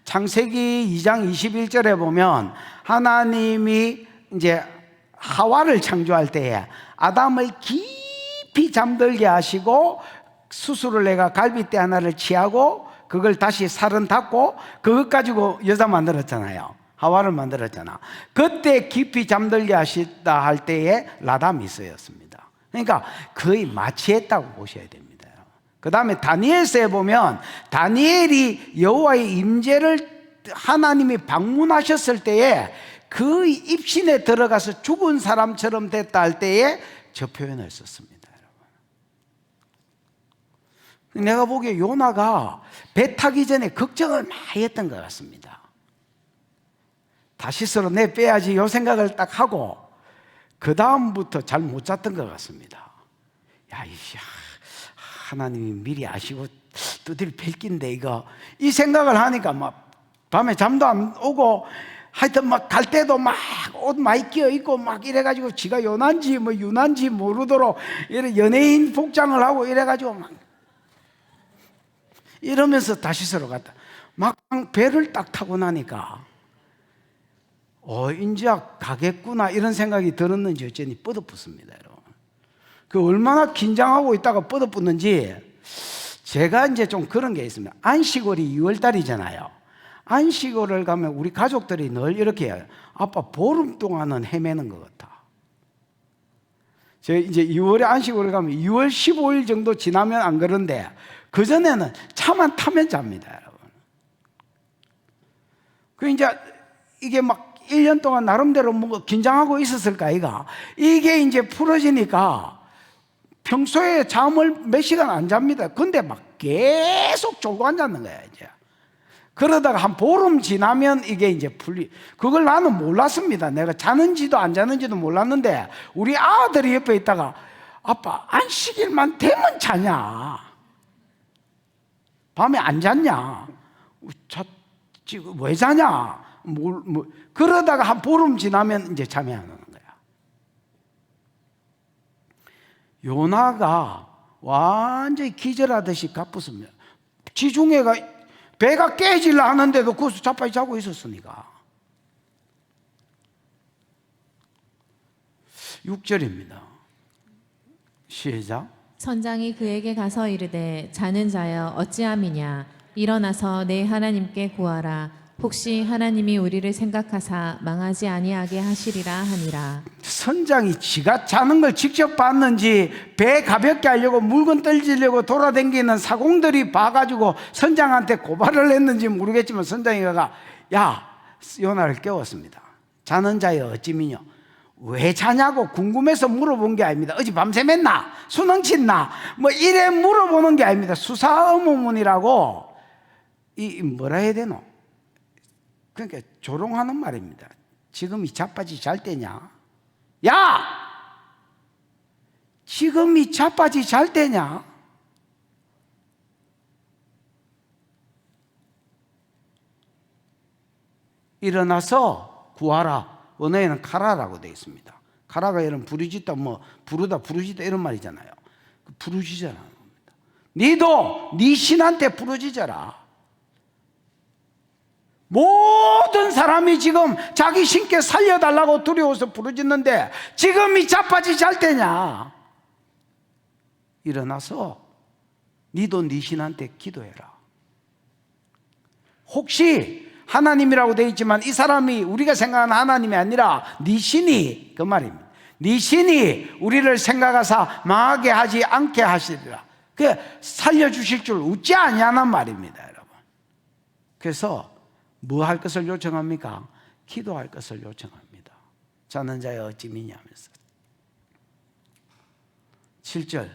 창세기 2장 21절에 보면 하나님이 이제 하와를 창조할 때에 아담을 깊이 잠들게 하시고 수술을 내가 갈빗대 하나를 취하고 그걸 다시 살은 닫고 그것 가지고 여자 만들었잖아요. 하와를 만들었잖아. 그때 깊이 잠들게 하시다 할 때에 라담이 쓰였습니다. 그러니까 거의 마취했다고 보셔야 됩니다. 그 다음에 다니엘서에 보면 다니엘이 여호와의 임재를 하나님이 방문하셨을 때에 그 입신에 들어가서 죽은 사람처럼 됐다 할 때에 저 표현을 썼습니다, 여러분. 내가 보기에 요나가 배 타기 전에 걱정을 많이 했던 것 같습니다. 다시스로 내 빼야지 요 생각을 딱 하고 그 다음부터 잘 못 잤던 것 같습니다. 하나님이 미리 아시고 두들 펼긴데 이거 이 생각을 하니까 막 밤에 잠도 안 오고 하여튼 막 갈 때도 막 옷 많이 끼어 입고 막 이래가지고 지가 요난지 뭐 유난지 모르도록 이래 연예인 복장을 하고 이래가지고 막 이러면서 다시스로 갔다. 막 배를 딱 타고 나니까 이제 가겠구나 이런 생각이 들었는지 어쩌니 뻗어붙습니다, 여러분. 그 얼마나 긴장하고 있다가 뻗어붙는지 제가 이제 좀 그런 게 있습니다. 안식월이 6월달이잖아요. 안식월을 가면 우리 가족들이 늘 이렇게 해요. 아빠 보름 동안은 헤매는 것 같아. 제가 이제 2월에 안식월을 가면 2월 15일 정도 지나면 안 그런데 그전에는 차만 타면 잡니다, 여러분. 그 이제 이게 막 1년 동안 나름대로 뭔가 긴장하고 있었을까, 아이가? 이게 이제 풀어지니까 평소에 잠을 몇 시간 안 잡니다. 근데 막 계속 졸고 앉았는 거야, 이제. 그러다가 한 보름 지나면 이게 이제 그걸 나는 몰랐습니다. 내가 자는지도 안 자는지도 몰랐는데 우리 아들이 옆에 있다가 아빠 안식일만 되면 자냐? 밤에 안 잤냐? 지금 왜 자냐? 그러다가 한 보름 지나면 이제 잠이 안 오는 거야. 요나가 완전히 기절하듯이 가쁘습니다. 지중해가 배가 깨지려 하는데도 거기서 자빠지 자고 있었으니까. 6절입니다. 시작. 선장이 그에게 가서 이르되 자는 자여 어찌함이냐 일어나서 내 하나님께 구하라 혹시 하나님이 우리를 생각하사 망하지 아니하게 하시리라 하니라. 선장이 지가 자는 걸 직접 봤는지 배 가볍게 하려고 물건 떨지려고 돌아다니는 사공들이 봐가지고 선장한테 고발을 했는지 모르겠지만 선장이 가 요나를 깨웠습니다. 자는 자여 어찌미뇨. 왜 자냐고 궁금해서 물어본 게 아닙니다. 어제 밤새 맸나? 수능 쳤나? 뭐 이래 물어보는 게 아닙니다. 수사 의무문이라고 뭐라 해야 되노? 그러니까 조롱하는 말입니다. 지금 이 자빠지 잘 때냐? 야! 지금 이 자빠지 잘 때냐? 일어나서 구하라. 원어에는 카라라고 되어 있습니다. 카라가 이런 부르짖다, 부르다, 부르짖다 이런 말이잖아요. 부르짖어라는 겁니다. 니도 네 신한테 부르짖어라. 모든 사람이 지금 자기 신께 살려달라고 두려워서 부르짖는데 지금 이 자빠지지 할 때냐? 일어나서 니도 네 신한테 기도해라. 혹시 하나님이라고 되어 있지만 이 사람이 우리가 생각하는 하나님이 아니라 네 신이, 그 말입니다. 네 신이 우리를 생각하사 망하게 하지 않게 하시리라. 그 살려주실 줄 웃지 아니하는 말입니다, 여러분. 그래서 뭐 할 것을 요청합니까? 기도할 것을 요청합니다. 자는 자여 어찌 미냐면서. 7절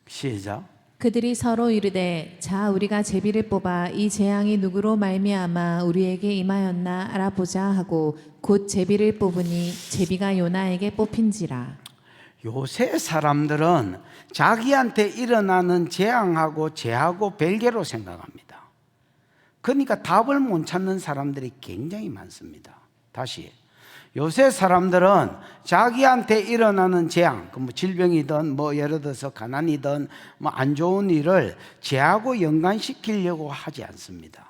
시작. 그들이 서로 이르되 자 우리가 제비를 뽑아 이 재앙이 누구로 말미암아 우리에게 임하였나 알아보자 하고 곧 제비를 뽑으니 제비가 요나에게 뽑힌지라. 요새 사람들은 자기한테 일어나는 재앙하고 죄하고 별개로 생각합니다. 그러니까 답을 못 찾는 사람들이 굉장히 많습니다. 다시, 요새 사람들은 자기한테 일어나는 재앙, 질병이든 예를 들어서 가난이든 안 좋은 일을 죄하고 연관시키려고 하지 않습니다.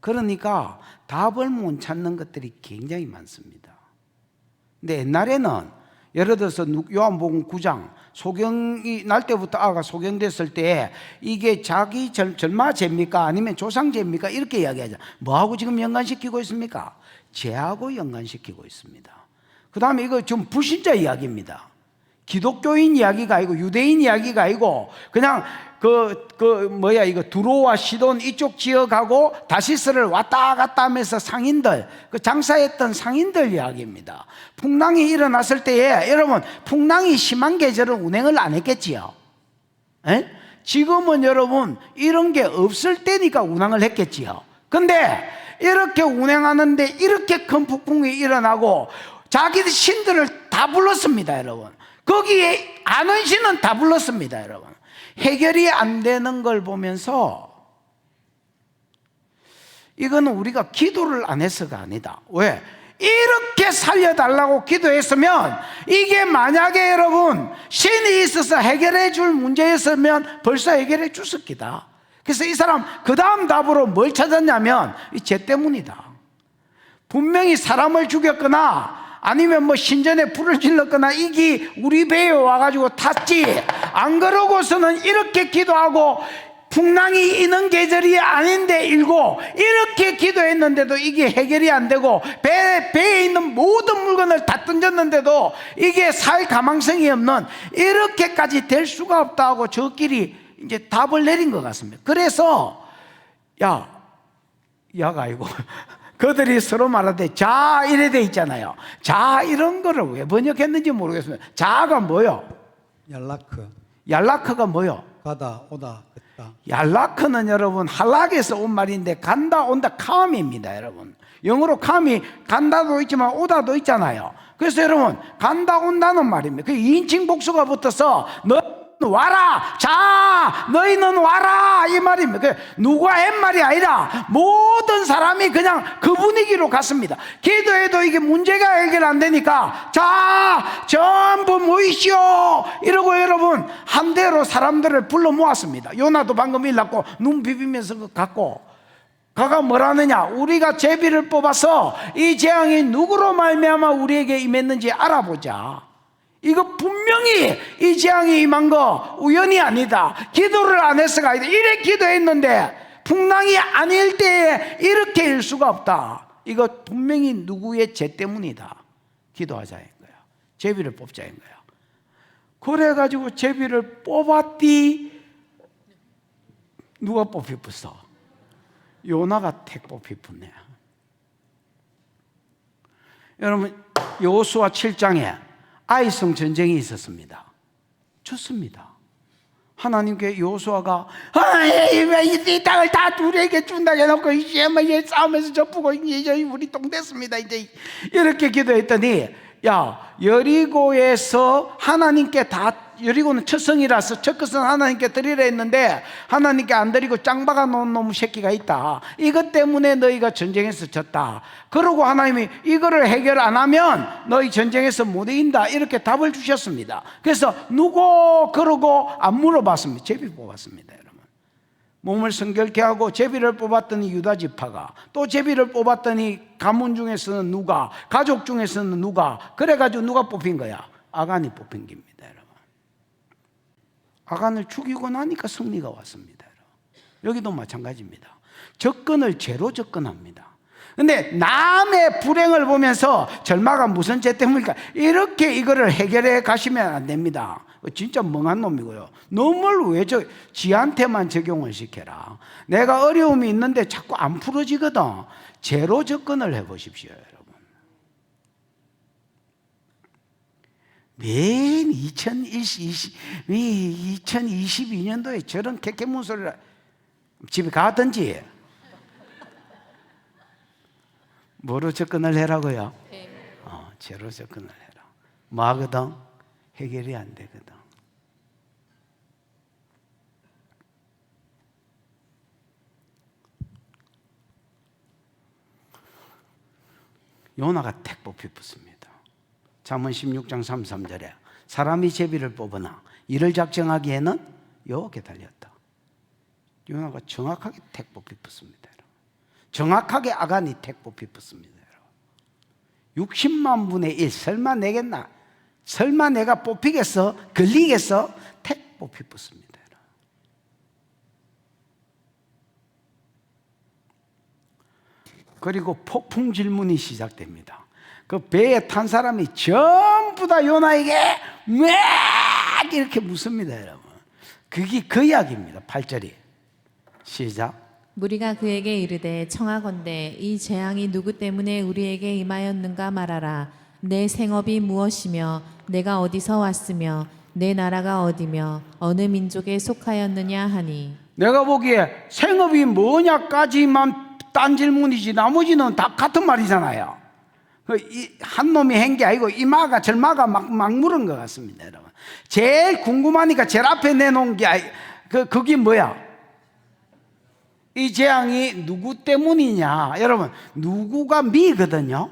그러니까 답을 못 찾는 것들이 굉장히 많습니다. 근데 옛날에는 예를 들어서 요한복음 9장 소경이 날 때부터 아가 소경됐을 때 이게 자기 절마죄입니까? 아니면 조상죄입니까? 이렇게 이야기하죠. 뭐하고 지금 연관시키고 있습니까? 죄하고 연관시키고 있습니다. 그 다음에 이거 좀 불신자 이야기입니다. 기독교인 이야기가 아니고 유대인 이야기가 아니고 그냥 이거 두로와 시돈 이쪽 지역하고 다시스를 왔다 갔다 하면서 상인들, 장사했던 상인들 이야기입니다. 풍랑이 일어났을 때에 여러분, 풍랑이 심한 계절은 운행을 안 했겠지요. 에? 지금은 여러분 이런 게 없을 때니까 운항을 했겠지요. 근데 이렇게 운행하는데 이렇게 큰 폭풍이 일어나고 자기 신들을 다 불렀습니다, 여러분. 거기에 아는 신은 다 불렀습니다, 여러분. 해결이 안 되는 걸 보면서 이거는 우리가 기도를 안 해서가 아니다. 왜? 이렇게 살려달라고 기도했으면 이게 만약에 여러분 신이 있어서 해결해 줄 문제였으면 벌써 해결해 줬을 기다. 그래서 이 사람 그 다음 답으로 뭘 찾았냐면 이 죄 때문이다. 분명히 사람을 죽였거나 아니면 신전에 불을 질렀거나 이게 우리 배에 와가지고 탔지. 안 그러고서는 이렇게 기도하고 풍랑이 있는 계절이 아닌데 일고 이렇게 기도했는데도 이게 해결이 안 되고 배에 있는 모든 물건을 다 던졌는데도 이게 살 가망성이 없는 이렇게까지 될 수가 없다고 저끼리 이제 답을 내린 것 같습니다. 그래서 야가 아니고 그들이 서로 말하되 자 이래 돼 있잖아요. 자 이런 거를 왜 번역했는지 모르겠습니다. 자가 뭐요? 얄라크가 뭐요? 가다, 오다, 걷다. 얄라크는 여러분 할락에서 온 말인데 간다 온다 캄입니다. 여러분 영어로 캄이 간다도 있지만 오다도 있잖아요. 그래서 여러분 간다 온다는 말입니다. 그 2인칭 복수가 붙어서 너 와라, 자 너희는 와라 이 말입니다. 누가 한 말이 아니라 모든 사람이 그냥 그 분위기로 갔습니다. 기도해도 이게 문제가 해결 안 되니까 자 전부 모이시오 이러고 여러분 한 대로 사람들을 불러 모았습니다. 요나도 방금 일났고 눈 비비면서 갔고 그가 뭐라느냐, 우리가 제비를 뽑아서 이 재앙이 누구로 말미암아 우리에게 임했는지 알아보자. 이거 분명히 이 재앙이 임한 거 우연이 아니다. 기도를 안 해서가 아니다. 이래 기도했는데 풍랑이 아닐 때에 이렇게 일 수가 없다. 이거 분명히 누구의 죄 때문이다. 기도하자인 거야. 제비를 뽑자인 거야. 그래가지고 제비를 뽑았디. 누가 뽑히 붙어? 요나가 택 뽑히 붙네. 여러분 여호수아 7장에 아이성 전쟁이 있었습니다. 좋습니다. 하나님께 여호수아가 이 땅을 다 우리에게 준다고 해놓고 이제 싸움에서 접고 이제 우리 똥 됐습니다. 이제 이렇게 기도했더니 여리고에서 하나님께 다 여리고는 첫 성이라서 첫 것은 하나님께 드리라 했는데 하나님께 안 드리고 짱 박아 놓은 놈 새끼가 있다. 이것 때문에 너희가 전쟁에서 졌다. 그러고 하나님이 이거를 해결 안 하면 너희 전쟁에서 못 이긴다. 이렇게 답을 주셨습니다. 그래서 누구 그러고 안 물어봤습니다. 제비 뽑았습니다, 여러분. 몸을 성결케 하고 제비를 뽑았더니 유다 지파가, 또 제비를 뽑았더니 가문 중에서는 누가, 가족 중에서는 누가, 그래가지고 누가 뽑힌 거야? 아간이 뽑힌 겁니다, 여러분. 아간을 죽이고 나니까 승리가 왔습니다, 여러분. 여기도 마찬가지입니다. 접근을 죄로 접근합니다. 근데 남의 불행을 보면서 절마가 무슨 죄 때문일까? 이렇게 이거를 해결해 가시면 안 됩니다. 진짜 멍한 놈이고요. 놈을 왜 지한테만 적용을 시켜라. 내가 어려움이 있는데 자꾸 안 풀어지거든. 죄로 접근을 해 보십시오, 여러분. 맨 2022년도에 저런 개개문 소리를 집에 가든지 뭐로 접근을 해라고요? 죄로 접근을 해라. 뭐 하거든? 해결이 안 되거든. 요나가 택법이 붙습니다. 잠언 16장 33절에 사람이 제비를 뽑으나 이를 작정하기에는 여호와께 달렸다. 요나가 정확하게 택법이 붙습니다. 정확하게 아간이 택법이 붙습니다. 60만 분의 1 설마 내겠나? 설마 내가 뽑히겠어? 걸리겠어? 택법이 붙습니다. 그리고 폭풍 질문이 시작됩니다. 그 배에 탄 사람이 전부 다 요나에게 막 이렇게 묻습니다, 여러분. 그게 그 이야기입니다. 8절이 시작. 무리가 그에게 이르되 청하건대 이 재앙이 누구 때문에 우리에게 임하였는가 말하라. 내 생업이 무엇이며 내가 어디서 왔으며 내 나라가 어디며 어느 민족에 속하였느냐 하니. 내가 보기에 생업이 뭐냐까지만 딴 질문이지 나머지는 다 같은 말이잖아요. 한 놈이 한 게 아니고 이마가 절마가 막 물은 것 같습니다, 여러분. 제일 궁금하니까 제일 앞에 내놓은 게 그게 뭐야? 이 재앙이 누구 때문이냐? 여러분, 누구가 미거든요.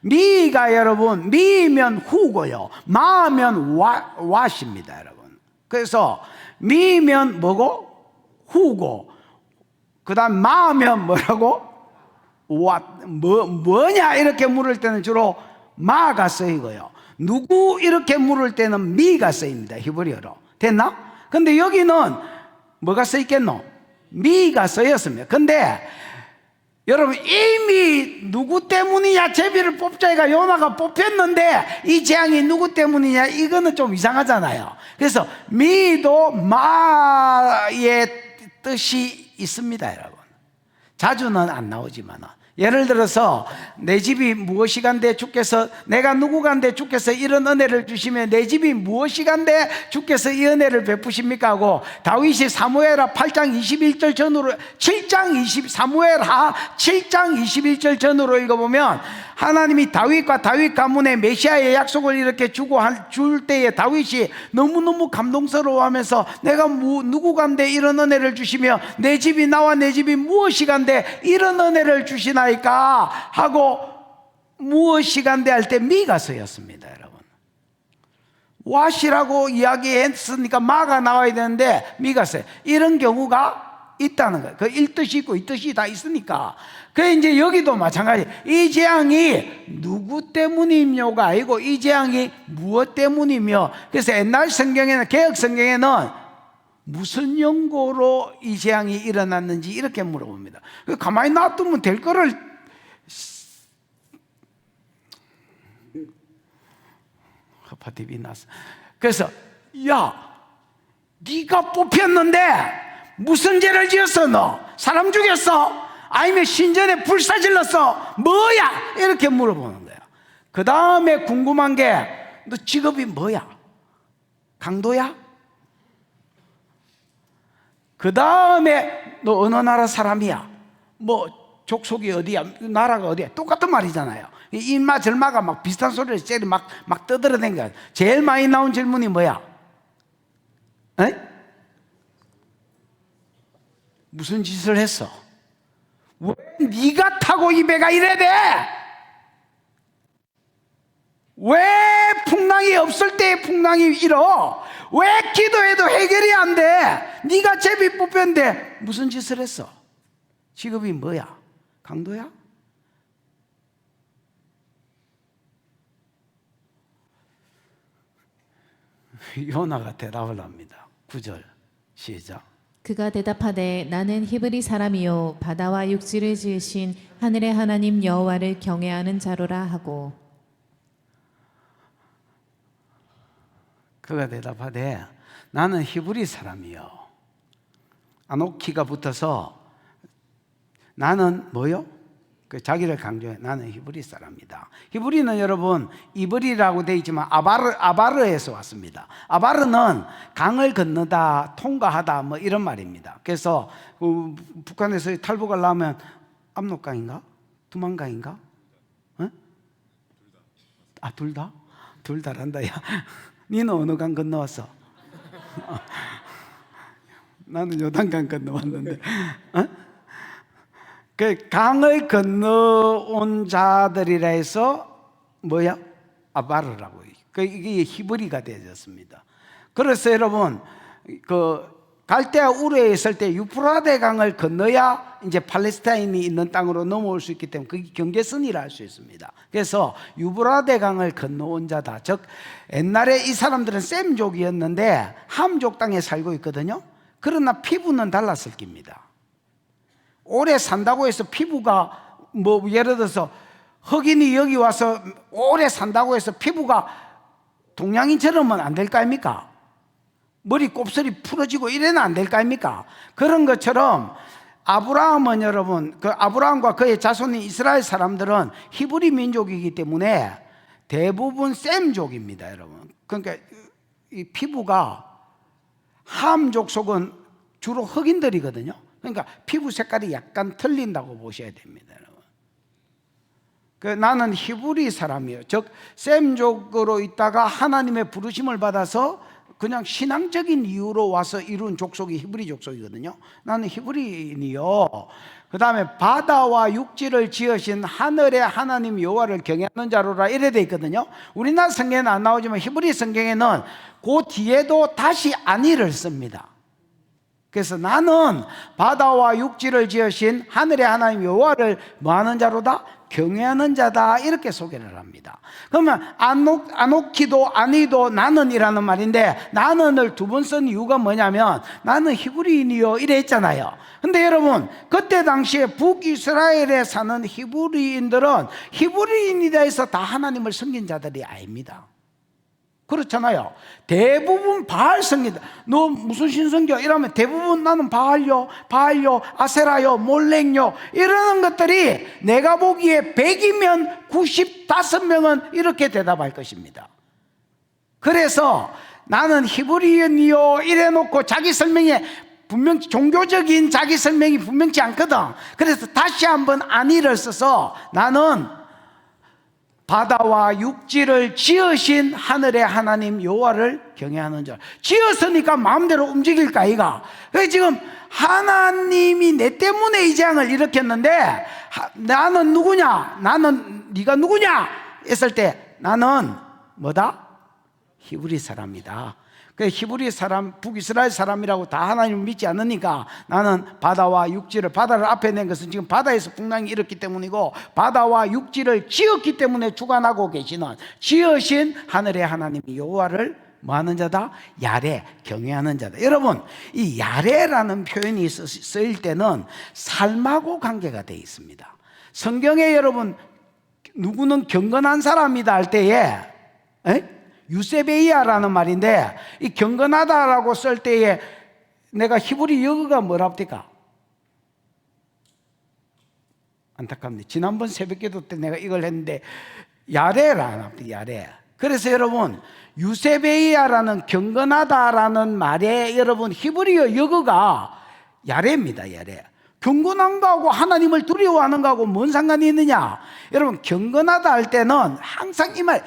미가 여러분, 미면 후고요, 마면 왓입니다, 여러분. 그래서 미면 뭐고? 후고, 그 다음 마면 뭐라고? 뭐냐 이렇게 물을 때는 주로 마가 쓰이고요, 누구 이렇게 물을 때는 미가 쓰입니다, 히브리어로. 됐나? 근데 여기는 뭐가 쓰있겠노? 미가 쓰였습니다. 근데 여러분, 이미 누구 때문이냐, 제비를 뽑자니까 요나가 뽑혔는데 이 재앙이 누구 때문이냐, 이거는 좀 이상하잖아요. 그래서 미도 마의 뜻이 있습니다, 여러분. 자주는 안 나오지만, 예를 들어서 내 집이 무엇이간데 주께서, 내가 누구간데 주께서 이런 은혜를 주시면 내 집이 무엇이간데 주께서 이 은혜를 베푸십니까 하고, 다윗이 사무엘하 8장 21절 전으로 7장 21절 전으로 읽어보면 하나님이 다윗과 다윗 가문의 메시아의 약속을 이렇게 줄 때에 다윗이 너무너무 감동스러워하면서 내가 누구간데 이런 은혜를 주시며 내 집이 나와 내 집이 무엇이간데 이런 은혜를 주시나이까 하고, 무엇이간데 할 때 미가 쓰였습니다, 여러분. 왓이라고 이야기했으니까 마가 나와야 되는데 미가 써요. 이런 경우가 있다는 거예요. 그 일뜻이 있고 이뜻이 다 있으니까. 그래, 이제 여기도 마찬가지. 이 재앙이 누구 때문이며가 아니고 이 재앙이 무엇 때문이며, 그래서 옛날 성경에는, 개혁 성경에는 무슨 연고로 이 재앙이 일어났는지 이렇게 물어봅니다. 가만히 놔두면 될 거를 허파TV 났어. 그래서 야, 네가 뽑혔는데 무슨 죄를 지었어? 너 사람 죽였어? 아니면 신전에 불사질렀어? 뭐야? 이렇게 물어보는 거야. 그 다음에 궁금한 게, 너 직업이 뭐야? 강도야? 그 다음에 너 어느 나라 사람이야? 뭐 족속이 어디야? 나라가 어디야? 똑같은 말이잖아요. 이마 절마가 막 비슷한 소리를 막 떠들어댄 거야. 제일 많이 나온 질문이 뭐야? 에? 무슨 짓을 했어? 왜 네가 타고 이 배가 이래 돼? 왜 풍랑이 없을 때 풍랑이 일어? 왜 기도해도 해결이 안 돼? 네가 제비 뽑혔는데 무슨 짓을 했어? 직업이 뭐야? 강도야? 요나가 대답을 합니다. 9절 시작. 그가 대답하되 나는 히브리 사람이요 바다와 육지를 지으신 하늘의 하나님 여호와를 경외하는 자로라 하고 그가 대답하되 나는 히브리 사람이요. 아노키가 붙어서 나는 뭐요? 그 자기를 강조해. 나는 히브리 사람이다. 히브리는 여러분 이브리라고 되어 있지만 아바르에서 왔습니다. 아바르는 강을 건너다, 통과하다 뭐 이런 말입니다. 그래서 북한에서 탈북을 하면 압록강인가? 두만강인가? 어? 아, 둘 다? 둘 다란다. 야, 니는 어느 강 건너왔어? 나는 요단강 건너왔는데. 어? 그 강을 건너온 자들이라 해서 뭐야? 아바르라고. 이게 히브리가 되어졌습니다. 그래서 여러분 그 갈대아 우르에 있을 때 유프라데 강을 건너야 이제 팔레스타인이 있는 땅으로 넘어올 수 있기 때문에 그게 경계선이라 할 수 있습니다. 그래서 유프라데 강을 건너온 자다. 즉 옛날에 이 사람들은 셈족이었는데 함족 땅에 살고 있거든요. 그러나 피부는 달랐을 겁니다. 오래 산다고 해서 피부가 뭐 예를 들어서 흑인이 여기 와서 오래 산다고 해서 피부가 동양인처럼은 안 될 거 아닙니까? 머리 곱슬이 풀어지고 이래는 안 될 거 아닙니까? 그런 것처럼 아브라함은 여러분 그 아브라함과 그의 자손인 이스라엘 사람들은 히브리 민족이기 때문에 대부분 셈족입니다, 여러분. 그러니까 이 피부가 함족 속은 주로 흑인들이거든요. 그러니까 피부 색깔이 약간 틀린다고 보셔야 됩니다, 여러분. 나는 히브리 사람이에요. 즉 셈족으로 있다가 하나님의 부르심을 받아서 그냥 신앙적인 이유로 와서 이룬 족속이 히브리 족속이거든요. 나는 히브리인이요. 그 다음에 바다와 육지를 지으신 하늘의 하나님 여호와를 경외하는 자로라 이래 돼 있거든요. 우리나라 성경에는 안 나오지만 히브리 성경에는 그 뒤에도 다시 안위를 씁니다. 그래서 나는 바다와 육지를 지으신 하늘의 하나님 여호와를 뭐하는 자로다? 경외하는 자다, 이렇게 소개를 합니다. 그러면 아노키도 아니도 나는이라는 말인데 나는을 두 번 쓴 이유가 뭐냐면 나는 히브리인이요 이래 했잖아요. 근데 여러분 그때 당시에 북이스라엘에 사는 히브리인들은 히브리인이다 해서 다 하나님을 섬긴 자들이 아닙니다. 그렇잖아요. 대부분 바알 섬긴다. 너 무슨 신 섬겨? 이러면 대부분 나는 바알요, 아세라요, 몰렉요 이러는 것들이 내가 보기에 100이면 95명은 이렇게 대답할 것입니다. 그래서 나는 히브리인이요 이래 놓고 자기 설명에 분명히 종교적인 자기 설명이 분명치 않거든. 그래서 다시 한번 안위를 써서 나는 바다와 육지를 지으신 하늘의 하나님 여호와를 경외하는 자. 지었으니까 마음대로 움직일까 이가. 그래서 지금 하나님이 내 때문에 이 재앙을 일으켰는데 나는 누구냐? 나는 네가 누구냐? 했을 때 나는 뭐다? 히브리 사람이다. 그 히브리 사람, 북이스라엘 사람이라고 다 하나님을 믿지 않으니까 나는 바다와 육지를, 바다를 앞에 낸 것은 지금 바다에서 풍랑이 일었기 때문이고 바다와 육지를 지었기 때문에 주관하고 계시는 지으신 하늘의 하나님 여호와를 뭐하는 자다? 야레, 경외하는 자다. 여러분 이 야레라는 표현이 쓰일 때는 삶하고 관계가 되어 있습니다. 성경에 여러분 누구는 경건한 사람이다 할 때에 유세베이아라는 말인데 이 경건하다라고 쓸 때에 내가 히브리 영어가 뭐라고 할까? 안타깝네. 지난번 새벽기도 때 내가 이걸 했는데 야레라는 합니다. 야레. 그래서 여러분 유세베이아라는 경건하다라는 말에 여러분 히브리어 영어가 야레입니다. 야레. 경건한 거하고 하나님을 두려워하는 거하고 뭔 상관이 있느냐? 여러분 경건하다 할 때는 항상 이 말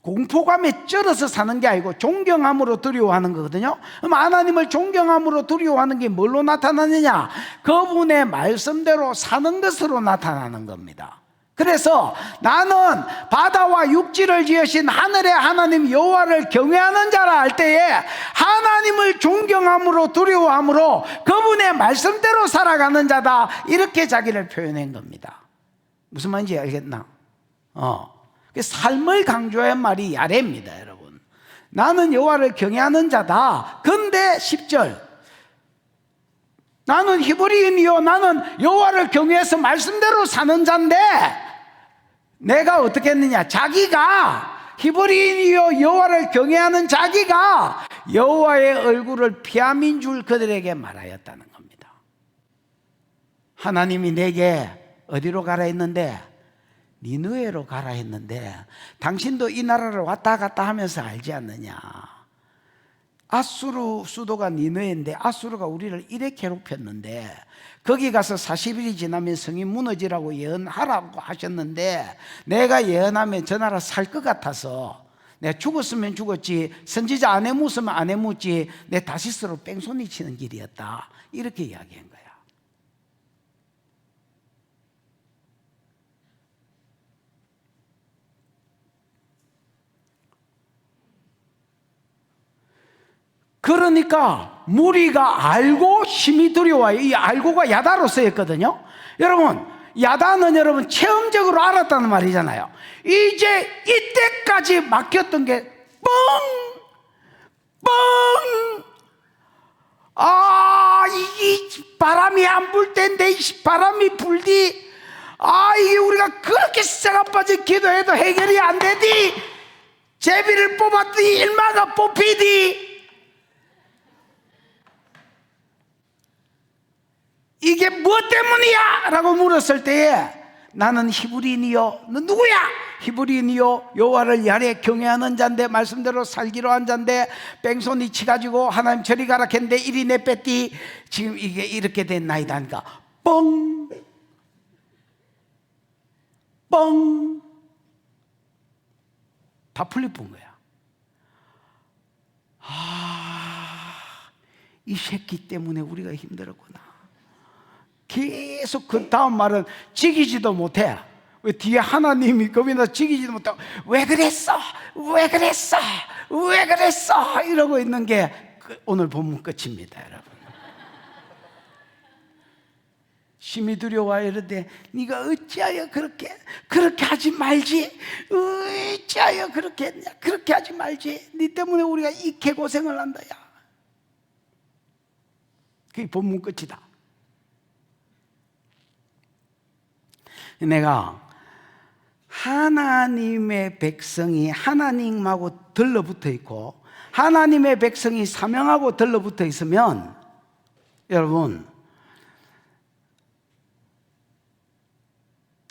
공포감에 쩔어서 사는 게 아니고 존경함으로 두려워하는 거거든요. 그럼 하나님을 존경함으로 두려워하는 게 뭘로 나타나느냐? 그분의 말씀대로 사는 것으로 나타나는 겁니다. 그래서 나는 바다와 육지를 지으신 하늘의 하나님 여호와를 경외하는 자라 할 때에 하나님을 존경함으로 두려워함으로 그분의 말씀대로 살아가는 자다, 이렇게 자기를 표현한 겁니다. 무슨 말인지 알겠나? 삶을 강조한 말이 야레입니다, 여러분. 나는 여호와를 경외하는 자다. 근데 10절, 나는 히브리인이요, 나는 여호와를 경외해서 말씀대로 사는 자인데, 내가 어떻게 했느냐? 자기가 히브리인이요 여호와를 경외하는 자기가 여호와의 얼굴을 피함인 줄 그들에게 말하였다는 겁니다. 하나님이 내게 어디로 가라 했는데? 니느웨로 가라 했는데, 당신도 이 나라를 왔다 갔다 하면서 알지 않느냐? 아수르 수도가 니느웨인데 아수르가 우리를 이래 괴롭혔는데 거기 가서 40일이 지나면 성이 무너지라고 예언하라고 하셨는데, 내가 예언하면 저 나라 살 것 같아서 내가 죽었으면 죽었지, 선지자 안 해묻으면 안 해묻지, 내 다시스로 뺑소니 치는 길이었다, 이렇게 이야기한 거야. 그러니까 무리가 알고 심히 두려워요. 이 알고가 야다로 쓰였거든요. 여러분, 야다는 여러분 체험적으로 알았다는 말이잖아요. 이제 이때까지 막혔던 게 이 바람이 안 불 텐데 이 바람이 불디, 이게 우리가 그렇게 쇠가 빠져 기도해도 해결이 안 되디, 제비를 뽑았더니 일마가 뽑히디, 이게 무엇 때문이야? 라고 물었을 때에 나는 히브리인이요, 너 누구야? 히브리인이요 여호와를 야래 경외하는 자인데 말씀대로 살기로 한 자인데 뺑소니 치가지고 하나님 저리 가라 했는데 이리 내뺐디, 지금 이게 이렇게 된 나이다 하니까 뻥 다 풀려본 거야. 이 새끼 때문에 우리가 힘들었구나. 계속 그 다음 말은 지키지도 못해. 왜 뒤에 하나님이 겁이나 지키지도 못하고 왜 그랬어? 왜 그랬어? 왜 그랬어? 이러고 있는 게 오늘 본문 끝입니다, 여러분. 심히 두려워 이러되 네가 어찌하여 그렇게 하지 말지, 어찌하여 그렇게 했냐, 그렇게 하지 말지, 네 때문에 우리가 이 개고생을 한다. 야, 그게 본문 끝이다. 내가 하나님의 백성이 하나님하고 들러붙어 있고 하나님의 백성이 사명하고 들러붙어 있으면, 여러분,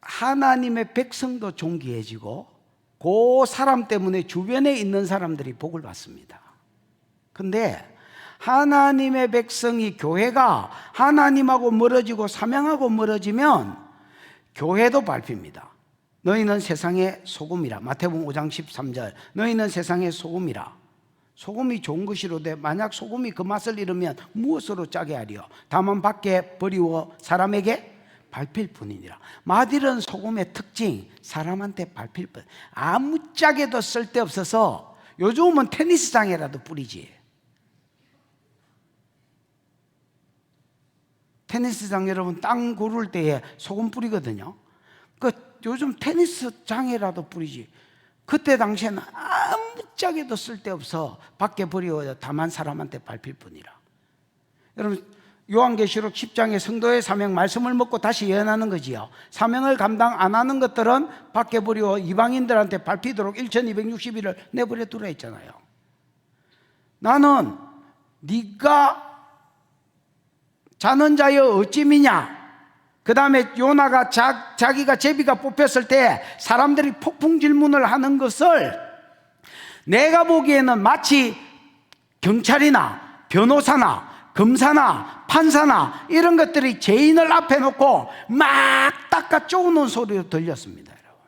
하나님의 백성도 존귀해지고 그 사람 때문에 주변에 있는 사람들이 복을 받습니다. 근데 하나님의 백성이, 교회가 하나님하고 멀어지고 사명하고 멀어지면 교회도 밟힙니다. 너희는 세상의 소금이라. 마태복음 5장 13절. 너희는 세상의 소금이라. 소금이 좋은 것이로되 만약 소금이 그 맛을 잃으면 무엇으로 짜게 하리요? 다만 밖에 버리워 사람에게 밟힐 뿐이니라. 마딜은 소금의 특징, 사람한테 밟힐 뿐. 아무짝에도 쓸데없어서 요즘은 테니스장에라도 뿌리지. 테니스장 여러분 땅 고를 때에 소금 뿌리거든요. 그 요즘 테니스장에라도 뿌리지. 그때 당시에는 아무짝에도 쓸데없어 밖에 버리워 다만 사람한테 밟힐 뿐이라. 여러분, 요한계시록 10장의 성도의 사명 말씀을 먹고 다시 예언하는 거지요. 사명을 감당 안 하는 것들은 밖에 버리워 이방인들한테 밟히도록 1260일을 내버려 두라 했잖아요. 나는 네가 자는 자여 어찌 미냐. 그 다음에 요나가 자기가 제비가 뽑혔을 때 사람들이 폭풍 질문을 하는 것을 내가 보기에는 마치 경찰이나 변호사나 검사나 판사나 이런 것들이 죄인을 앞에 놓고 막 닦아 쪼는 소리로 들렸습니다, 여러분.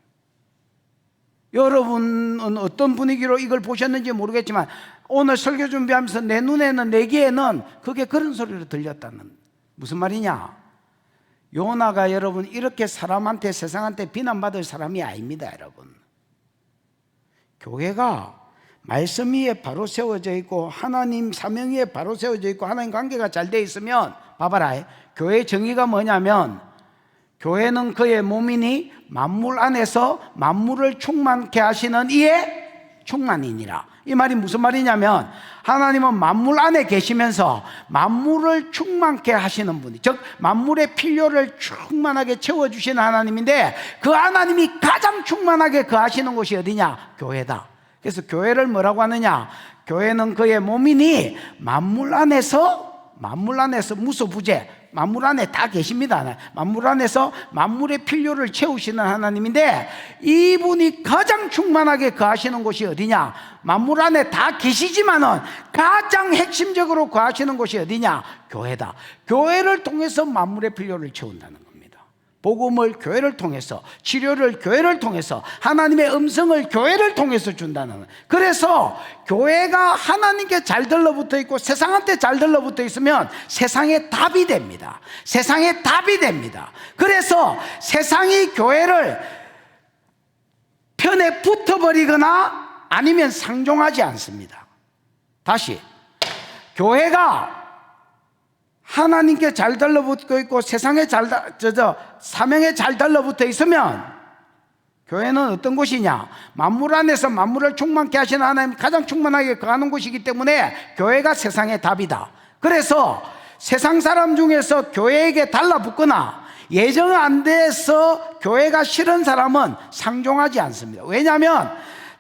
여러분은 어떤 분위기로 이걸 보셨는지 모르겠지만 오늘 설교 준비하면서 내 눈에는, 내 귀에는 그게 그런 소리로 들렸다는. 무슨 말이냐? 요나가 여러분 이렇게 사람한테, 세상한테 비난받을 사람이 아닙니다. 여러분, 교회가 말씀 위에 바로 세워져 있고 하나님 사명 위에 바로 세워져 있고 하나님 관계가 잘 돼 있으면, 봐봐라, 교회의 정의가 뭐냐면 교회는 그의 몸이니 만물 안에서 만물을 충만케 하시는 이의 충만이니라. 이 말이 무슨 말이냐면 하나님은 만물 안에 계시면서 만물을 충만케 하시는 분이, 즉 만물의 필요를 충만하게 채워주시는 하나님인데, 그 하나님이 가장 충만하게 거하시는 곳이 어디냐? 교회다. 그래서 교회를 뭐라고 하느냐? 교회는 그의 몸이니 만물 안에서 무소부재, 만물 안에 다 계십니다. 만물 안에서 만물의 필요를 채우시는 하나님인데, 이분이 가장 충만하게 거하시는 곳이 어디냐? 만물 안에 다 계시지만은 가장 핵심적으로 거하시는 곳이 어디냐? 교회다. 교회를 통해서 만물의 필요를 채운다는 겁니다. 복음을 교회를 통해서, 치료를 교회를 통해서, 하나님의 음성을 교회를 통해서 준다는 거예요. 그래서 교회가 하나님께 잘 들러붙어 있고 세상한테 잘 들러붙어 있으면 세상의 답이 됩니다. 세상의 답이 됩니다. 그래서 세상이 교회를 편에 붙어버리거나 아니면 상종하지 않습니다. 다시, 교회가 하나님께 잘 달라붙어 있고 세상에 사명에 잘 달라붙어 있으면 교회는 어떤 곳이냐? 만물 안에서 만물을 충만케 하시는 하나님, 가장 충만하게 거하는 곳이기 때문에 교회가 세상의 답이다. 그래서 세상 사람 중에서 교회에게 달라붙거나 예정 안 돼서 교회가 싫은 사람은 상종하지 않습니다. 왜냐하면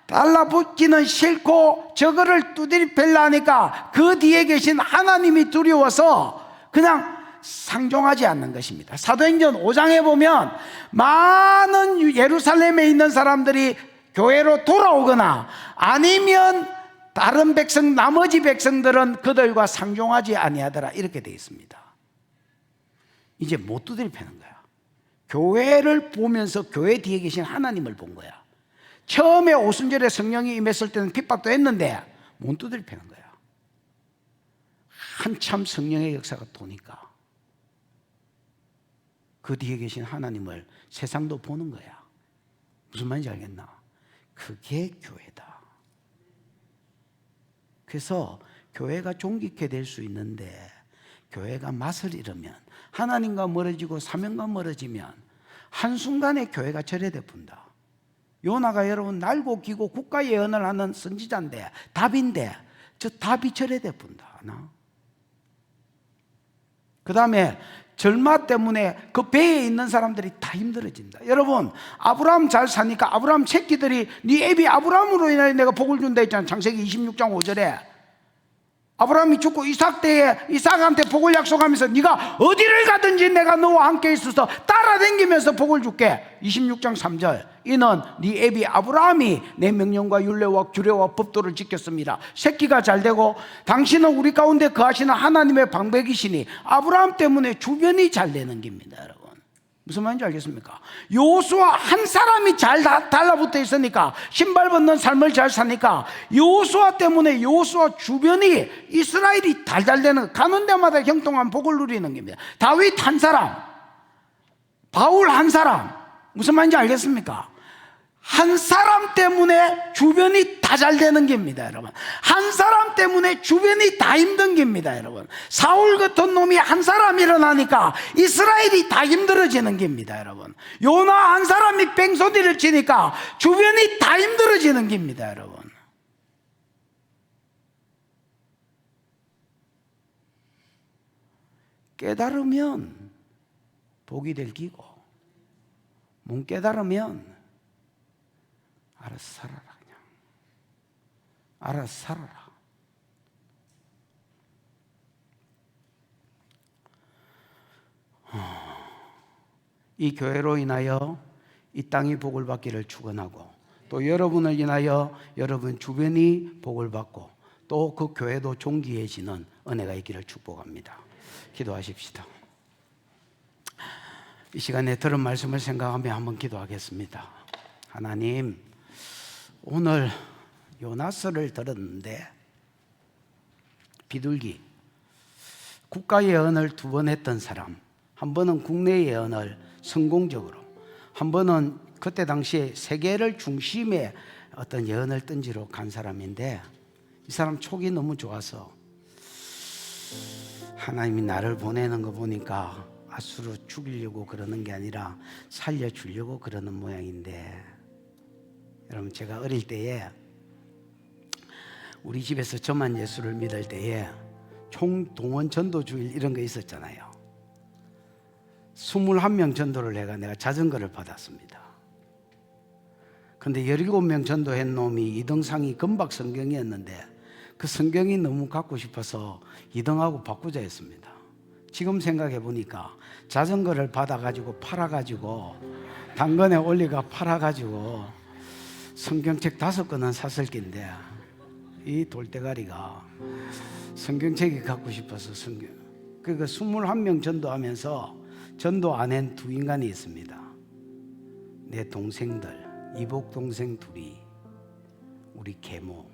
달라붙기는 싫고 저거를 두드리 벨라 하니까 그 뒤에 계신 하나님이 두려워서 그냥 상종하지 않는 것입니다. 사도행전 5장에 보면 많은 예루살렘에 있는 사람들이 교회로 돌아오거나 아니면 다른 백성, 나머지 백성들은 그들과 상종하지 아니하더라, 이렇게 되어 있습니다. 이제 못 두드려 패는 거야. 교회를 보면서 교회 뒤에 계신 하나님을 본 거야. 처음에 오순절에 성령이 임했을 때는 핍박도 했는데 못 두드려 패는 거야. 한참 성령의 역사가 도니까 그 뒤에 계신 하나님을 세상도 보는 거야. 무슨 말인지 알겠나? 그게 교회다. 그래서 교회가 존귀케 될 수 있는데, 교회가 맛을 잃으면, 하나님과 멀어지고 사명과 멀어지면 한순간에 교회가 절여돼 분다. 요나가 여러분 날고 기고 국가 예언을 하는 선지자인데, 답인데 저 답이 절여돼 분다. 그 다음에 절마 때문에 그 배에 있는 사람들이 다 힘들어진다. 여러분, 아브라함 잘 사니까 아브라함 새끼들이 네 애비 아브라함으로 인하여 내가 복을 준다 했잖아. 창세기 26장 5절에 아브라함이 죽고 이삭 때에 이삭한테 복을 약속하면서 네가 어디를 가든지 내가 너와 함께 있어서 따라다니면서 복을 줄게. 26장 3절, 이는 네 애비 아브라함이 내 명령과 율례와 규례와 법도를 지켰습니다. 새끼가 잘 되고 당신은 우리 가운데 거하시는 하나님의 방백이시니 아브라함 때문에 주변이 잘 되는 겁니다. 여러분, 무슨 말인지 알겠습니까? 여호수아 한 사람이 잘 달라붙어 있으니까, 신발 벗는 삶을 잘 사니까 여호수아 때문에 여호수아 주변이 이스라엘이 달달 되는, 가는 데마다 형통한 복을 누리는 겁니다. 다윗 한 사람, 바울 한 사람, 무슨 말인지 알겠습니까? 한 사람 때문에 주변이 다 잘 되는 겁니다. 여러분, 한 사람 때문에 주변이 다 힘든 겁니다. 여러분, 사울 같은 놈이 한 사람 일어나니까 이스라엘이 다 힘들어지는 겁니다. 여러분, 요나 한 사람이 뺑소니를 치니까 주변이 다 힘들어지는 겁니다. 여러분, 깨달으면 복이 될 기고 못 깨달으면 알아서 살아라. 그냥 알아서 살아라. 이 교회로 인하여 이 땅이 복을 받기를 축원하고, 또 여러분을 인하여 여러분 주변이 복을 받고 또 그 교회도 존귀해지는 은혜가 있기를 축복합니다. 기도하십시다. 이 시간에 들은 말씀을 생각하며 한번 기도하겠습니다. 하나님, 오늘 요나서를 들었는데 비둘기 국가 예언을 2번 했던 사람, 한 번은 국내 예언을 성공적으로, 한 번은 그때 당시에 세계를 중심에 어떤 예언을 던지러 간 사람인데 이 사람 촉이 너무 좋아서 하나님이 나를 보내는 거 보니까 아수로 죽이려고 그러는 게 아니라 살려주려고 그러는 모양인데, 여러분 제가 어릴 때에 우리 집에서 저만 예수를 믿을 때에 총동원 전도주일 이런 거 있었잖아요. 21명 전도를 해가 내가 자전거를 받았습니다. 근데 17명 전도한 놈이 2등상이 금박 성경이었는데 그 성경이 너무 갖고 싶어서 2등하고 바꾸자 했습니다. 지금 생각해 보니까 자전거를 받아가지고 팔아가지고 당근에 올리가 팔아가지고 성경책 5권은 샀을 낀데 이 돌대가리가 성경책이 갖고 싶어서 성경, 그러니까 21명 전도하면서 전도 안 한 2인간이 있습니다. 내 동생들, 이복 동생 둘이, 우리 계모,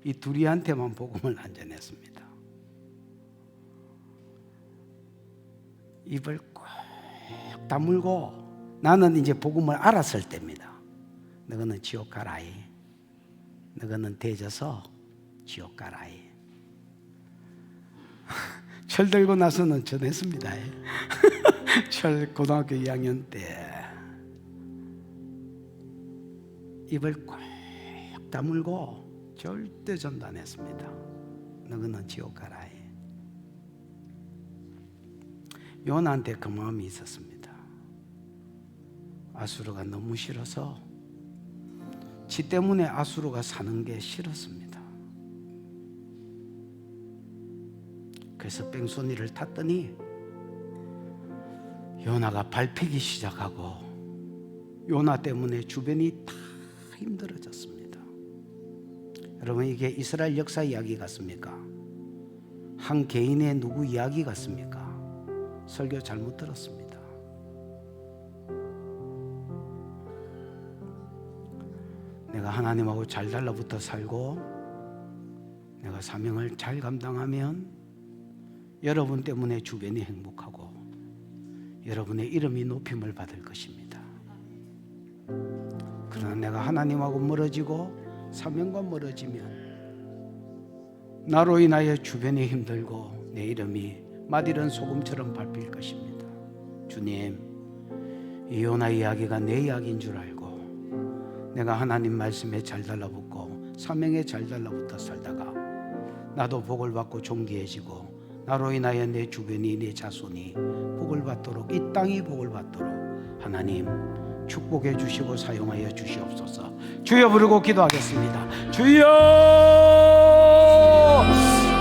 이 둘이한테만 복음을 안 전했습니다. 입을 꼭 다물고, 나는 이제 복음을 알았을 때입니다. 너희는 지옥 가라이, 너희는 대져서 지옥 가라이. 철 들고 나서는 전했습니다. 철 고등학교 2학년 때 입을 꼭 다물고 절대 전도 안 했습니다. 너희는 지옥 가라이. 요나한테 그 마음이 있었습니다. 아수르가 너무 싫어서, 지 때문에 아수르가 사는 게 싫었습니다. 그래서 뺑소니를 탔더니 요나가 밟히기 시작하고 요나 때문에 주변이 다 힘들어졌습니다. 여러분, 이게 이스라엘 역사 이야기 같습니까? 한 개인의 누구 이야기 같습니까? 설교 잘못 들었습니다. 내가 하나님하고 잘 달라붙어 살고 내가 사명을 잘 감당하면 여러분 때문에 주변이 행복하고 여러분의 이름이 높임을 받을 것입니다. 그러나 내가 하나님하고 멀어지고 사명과 멀어지면 나로 인하여 주변이 힘들고 내 이름이 맛이른 소금처럼 밟힐 것입니다. 주님, 이 요나 이야기가 내 이야기인 줄 알고 내가 하나님 말씀에 잘 달라붙고 사명에 잘 달라붙어 살다가 나도 복을 받고 존귀해지고 나로 인하여 내 주변이, 내 자손이 복을 받도록, 이 땅이 복을 받도록 하나님 축복해 주시고 사용하여 주시옵소서. 주여 부르고 기도하겠습니다. 주여,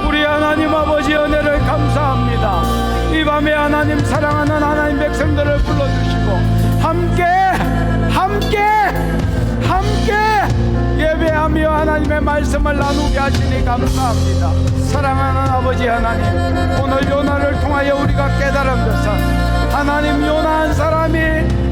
우리 하나님 아버지 은혜를 감사합니다. 이 밤에 하나님 사랑하는 하나님 백성들을 불러주시고 함께 예배하며 하나님의 말씀을 나누게 하시니 감사합니다. 사랑하는 아버지 하나님, 오늘 요나를 통하여 우리가 깨달은 것은 하나님, 요나 한 사람이